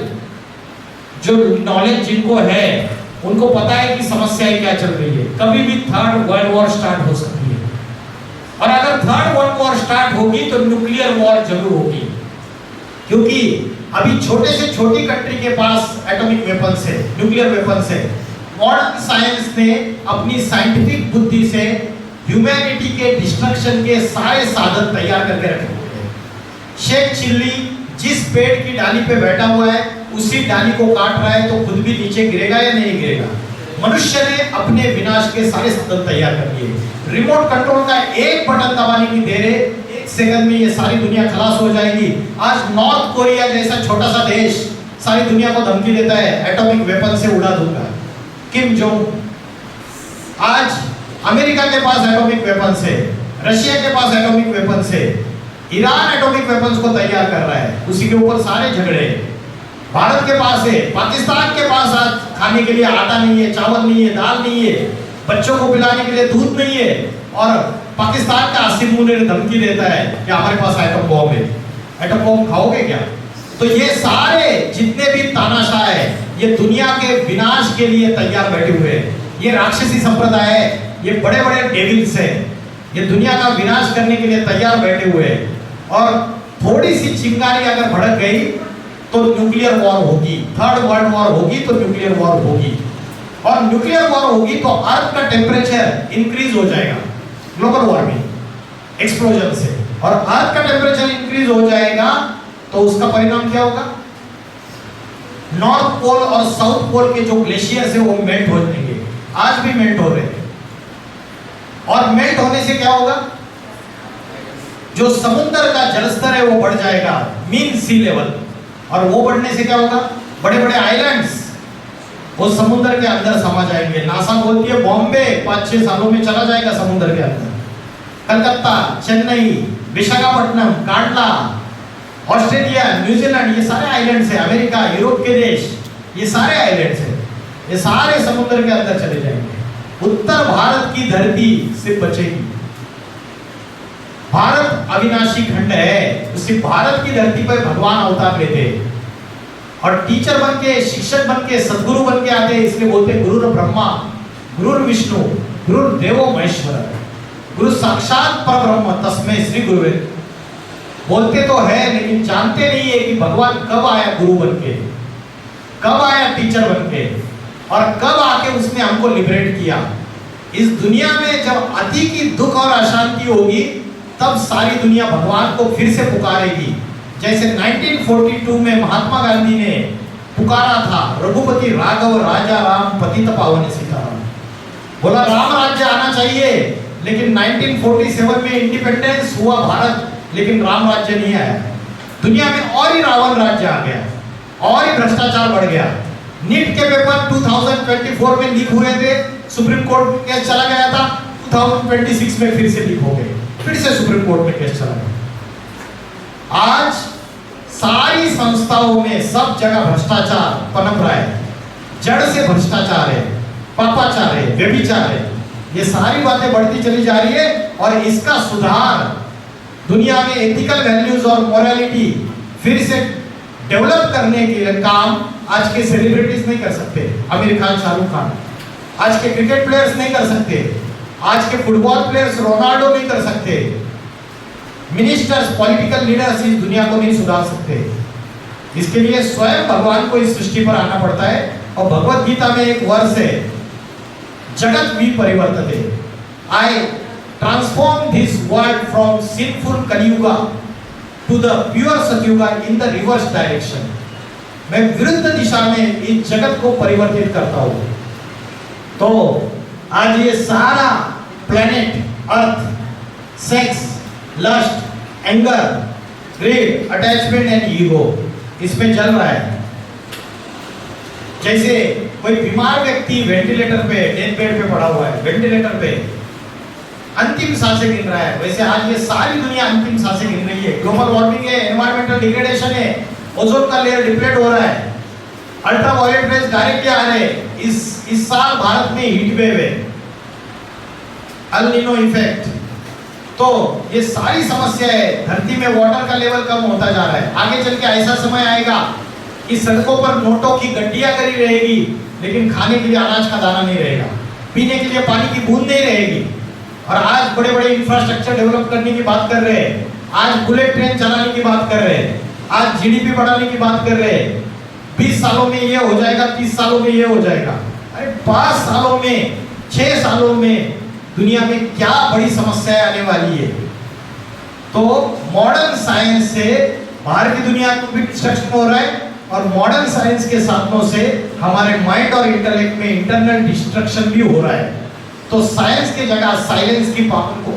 जो नॉलेज जिनको है उनको पता है कि समस्याएं क्या चल रही है। कभी भी थर्ड वर्ल्ड वॉर स्टार्ट हो सकती है। और अगर थर्ड वर्ल्ड वॉर स्टार्ट होगी तो न्यूक्लियर वॉर जरूर होगी, क्योंकि अभी छोटे से छोटी कंट्री के पास एटॉमिक वेपन्स है, न्यूक्लियर वेपन्स है। मॉडर्न साइंस ने अपनी साइंटिफिक बुद्धि से ह्यूमैनिटी के डिस्ट्रक्शन के सारे साधन तैयार करके रखे हुए हैं। शेख चिल्ली जिस पेड़ की डाली पे बैठा हुआ है उसी डाली को काट रहा है तो खुद भी नीचे गिरेगा या नहीं गिरेगा? मनुष्य ने अपने विनाश के सारे साधन तैयार कर दिए। रिमोट कंट्रोल का एक बटन दबाने की देर है, 1 सेकंड में ये सारी दुनिया खलास हो जाएगी। आज नॉर्थ कोरिया जैसा छोटा सा देश सारी दुनिया को धमकी देता है एटॉमिक वेपन से उड़ा दूंगा। किम जोंग, आज अमेरिका के पास एटॉमिक वेपन है, रशिया के पास एटॉमिक वेपन है, ईरान एटॉमिक वेपन्स को तैयार कर रहा है, उसी के ऊपर सारे झगड़े। भारत के पास है, पाकिस्तान के पास आज खाने के लिए आटा नहीं है, चावल नहीं है, दाल नहीं है, बच्चों को पिलाने के लिए दूध नहीं है, और पाकिस्तान का आसिम मुनीर धमकी देता है कि हमारे पास एटम बॉम्ब है। एटम बॉम्ब खाओगे क्या? तो ये सारे जितने भी तानाशाह है ये दुनिया के विनाश के लिए तैयार बैठे हुए हैं। ये राक्षसी संप्रदाय है, ये बड़े बड़े डेविल्स हैं, ये दुनिया का विनाश करने के लिए तैयार बैठे हुए हैं। और थोड़ी सी चिंगारी अगर भड़क गई तो न्यूक्लियर वॉर होगी, थर्ड वर्ल्ड वॉर होगी तो न्यूक्लियर वॉर होगी। और न्यूक्लियर वॉर होगी तो अर्थ का टेम्परेचर इंक्रीज हो जाएगा, ग्लोबल वार्मिंग एक्सप्लोजन से। और अर्थ का टेम्परेचर इंक्रीज हो जाएगा तो उसका परिणाम क्या होगा? नॉर्थ पोल और साउथ पोल के जो ग्लेशियर्स है वो मेल्ट हो जाएंगे, आज भी मेल्ट हो रहे हैं। और मेल्ट होने से क्या होगा? जो समुद्र का जलस्तर है वो बढ़ जाएगा, मीन सी लेवल। और वो बढ़ने से क्या होगा? बड़े बड़े आइलैंड्स वो समुद्र के अंदर समा जाएंगे। नासा बोलती है बॉम्बे 5-6 सालों में चला जाएगा समुद्र के अंदर। कलकत्ता, चेन्नई, विशाखापट्टनम, कांडला, ऑस्ट्रेलिया, न्यूजीलैंड, ये सारे आइलैंड्स हैं। अमेरिका, यूरोप के देश, ये सारे आइलैंड्स हैं, ये सारे समुद्र के अंदर चले जाएंगे। उत्तर भारत की धरती से बचेगी। भारत अविनाशी खंड है, उसी भारत की धरती पर भगवान अवतार लेते हैं और टीचर बन के, शिक्षक बन के, सदगुरु बन के आते हैं। इसलिए बोलते हैं गुरु ब्रह्मा, गुरु विष्णु, गुरु देवो महेश्वर, गुरु साक्षात परब्रह्म तस्मै श्री गुरुवे। बोलते तो है लेकिन जानते नहीं है कि भगवान कब आया गुरु बन के, कब आया टीचर बन के, और कब आके उसने हमको लिबरेट किया। इस दुनिया में जब अति की दुख और अशांति होगी तब सारी दुनिया भगवान को फिर से पुकारेगी। जैसे 1942 में महात्मा गांधी ने पुकारा था, रघुपति राघव राजा राम पतित पावन सीताराम, बोला राम राज्य आना चाहिए, लेकिन 1947 में इंडिपेंडेंस हुआ भारत, लेकिन राम राज्य नहीं आया। दुनिया में और ही रावण राज्य आ गया, और ही भ्रष्टाचार बढ़ गया। नीट के पेपर 2024 में लीक हुए थे, सुप्रीम कोर्ट में केस चला गया था, 2026 में फिर से लीक हो गए, फिर से सुप्रीम कोर्ट में केस चला गया। आज सारी संस्थाओं में सब जगह भ्रष्टाचार पनप रहा है, जड़ से भ्रष्टाचार है, पापाचार है, व्यभिचार है, ये सारी बातें बढ़ती चली जा रही है। और इसका सुधार दुनिया में एथिकल वैल्यूज और मोरालिटी फिर से डेवलप करने के काम आज के सेलिब्रिटीज नहीं कर सकते। आमिर खान, शाहरुख खान, आज के क्रिकेट प्लेयर्स नहीं कर सकते, आज के फुटबॉल प्लेयर्स रोनाल्डो नहीं कर सकते, मिनिस्टर्स, पॉलिटिकल लीडर्स इस दुनिया को नहीं सुधार सकते। इसके लिए स्वयं भगवान को इस सृष्टि पर आना पड़ता है। और भगवत गीता में एक वर्ष है, जगत भी परिवर्तते, I transform this world from sinful Kaliyuga to the pure Satyuga in the reverse direction. मैं विरुद्ध दिशा में इस जगत को परिवर्तित करता हूं। तो आज ये सारा planet earth, sex, lust, anger, greed, attachment and ego इसमें चल रहा है। जैसे कोई बीमार व्यक्ति वेंटिलेटर पे, डेथ बेड पे पड़ा हुआ है, वेंटिलेटर पे अंतिम सांसें गिन रहा है, वैसे आज ये सारी दुनिया अंतिम सांसें गिन रही है। ग्लोबल वार्मिंग है, एनवायरमेंटल डिग्रेडेशन है, ओजोन का लेयर डिप्लेट हो रहा है, अल्ट्रा वायलेट रेज डायरेक्टली आ रहे हैं। इस साल भारत में हीट वेव है, अल नीनो इफेक्ट। तो ये सारी समस्या है, धरती में वाटर का लेवल कम होता जा रहा है। आगे चल के ऐसा समय आएगा कि सड़कों पर नोटों की गड्डियां करी रहेगी, लेकिन खाने के लिए अनाज का दाना नहीं रहेगा, पीने के लिए पानी की बूंद नहीं रहेगी। और आज बड़े बड़े इंफ्रास्ट्रक्चर डेवलप करने की बात कर रहे हैं, आज बुलेट ट्रेन चलाने की बात कर रहे हैं, आज जीडीपी बढ़ाने की बात कर रहे हैं। 20 सालों में ये हो जाएगा, 30 सालों में ये हो जाएगा। अरे 5 सालों में, 6 सालों में दुनिया में क्या बड़ी समस्याएं आने वाली है। तो मॉडर्न साइंस से बाहर की दुनिया को भी डिस्ट्रक्शन हो रहा है, और मॉडर्न साइंस के साधनों से हमारे माइंड और इंटेलेक्ट में इंटरनल डिस्ट्रक्शन भी हो रहा है। तो साइंस की जगह साइलेंस की पावर को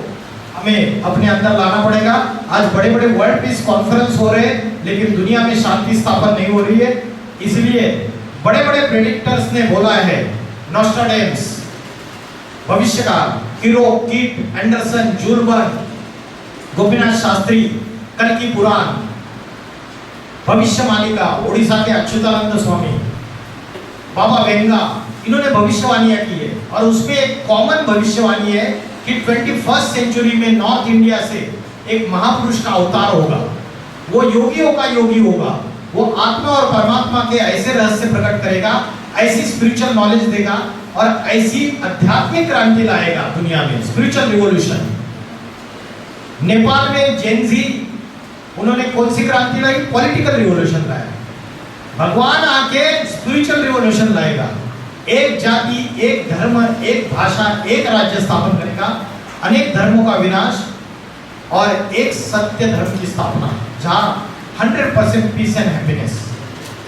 हमें अपने अंदर लाना पड़ेगा। आज बड़े बड़े वर्ल्ड पीस कॉन्फ्रेंस हो रहे हैं, लेकिन दुनिया में शांति स्थापन नहीं हो रही है। इसलिए बड़े बड़े प्रेडिक्टर्स ने बोला है, नोस्ट्राडेम्स, भविष्यकार, किरो, कीट, एंडरसन, जूलबर्ग, गोपीनाथ शास्त्री, कल्कि पुराण, भविष्यवाणिका, उड़ीसा के अच्युतानंद स्वामी, बाबा वेंगा, इन्होंने भविष्यवाणियां की है। और उसमें एक कॉमन भविष्यवाणी है कि 21st सेंचुरी में नॉर्थ इंडिया से एक महापुरुष का अवतार होगा। वो योगियों का योगी होगा, वो आत्मा और परमात्मा के ऐसे रहस्य प्रकट करेगा, ऐसी स्पिरिचुअल नॉलेज देगा और ऐसी आध्यात्मिक क्रांति लाएगा दुनिया में, स्पिरिचुअल रिवॉल्यूशन। नेपाल में जेनजी, उन्होंने कौन सी क्रांति लाई? पॉलिटिकल रिवॉल्यूशन लाया। भगवान आके स्पिरिचुअल रिवॉल्यूशन लाएगा, एक जाति, एक धर्म, एक भाषा, एक राज्य स्थापन करेगा, अनेक धर्मों का विनाश और एक सत्य धर्म की स्थापना, जहां 100% पीस एंड हैप्पीनेस।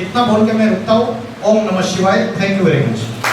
इतना बोल के मैं रुकता हूं। ओम नमः शिवाय। Thank you very much.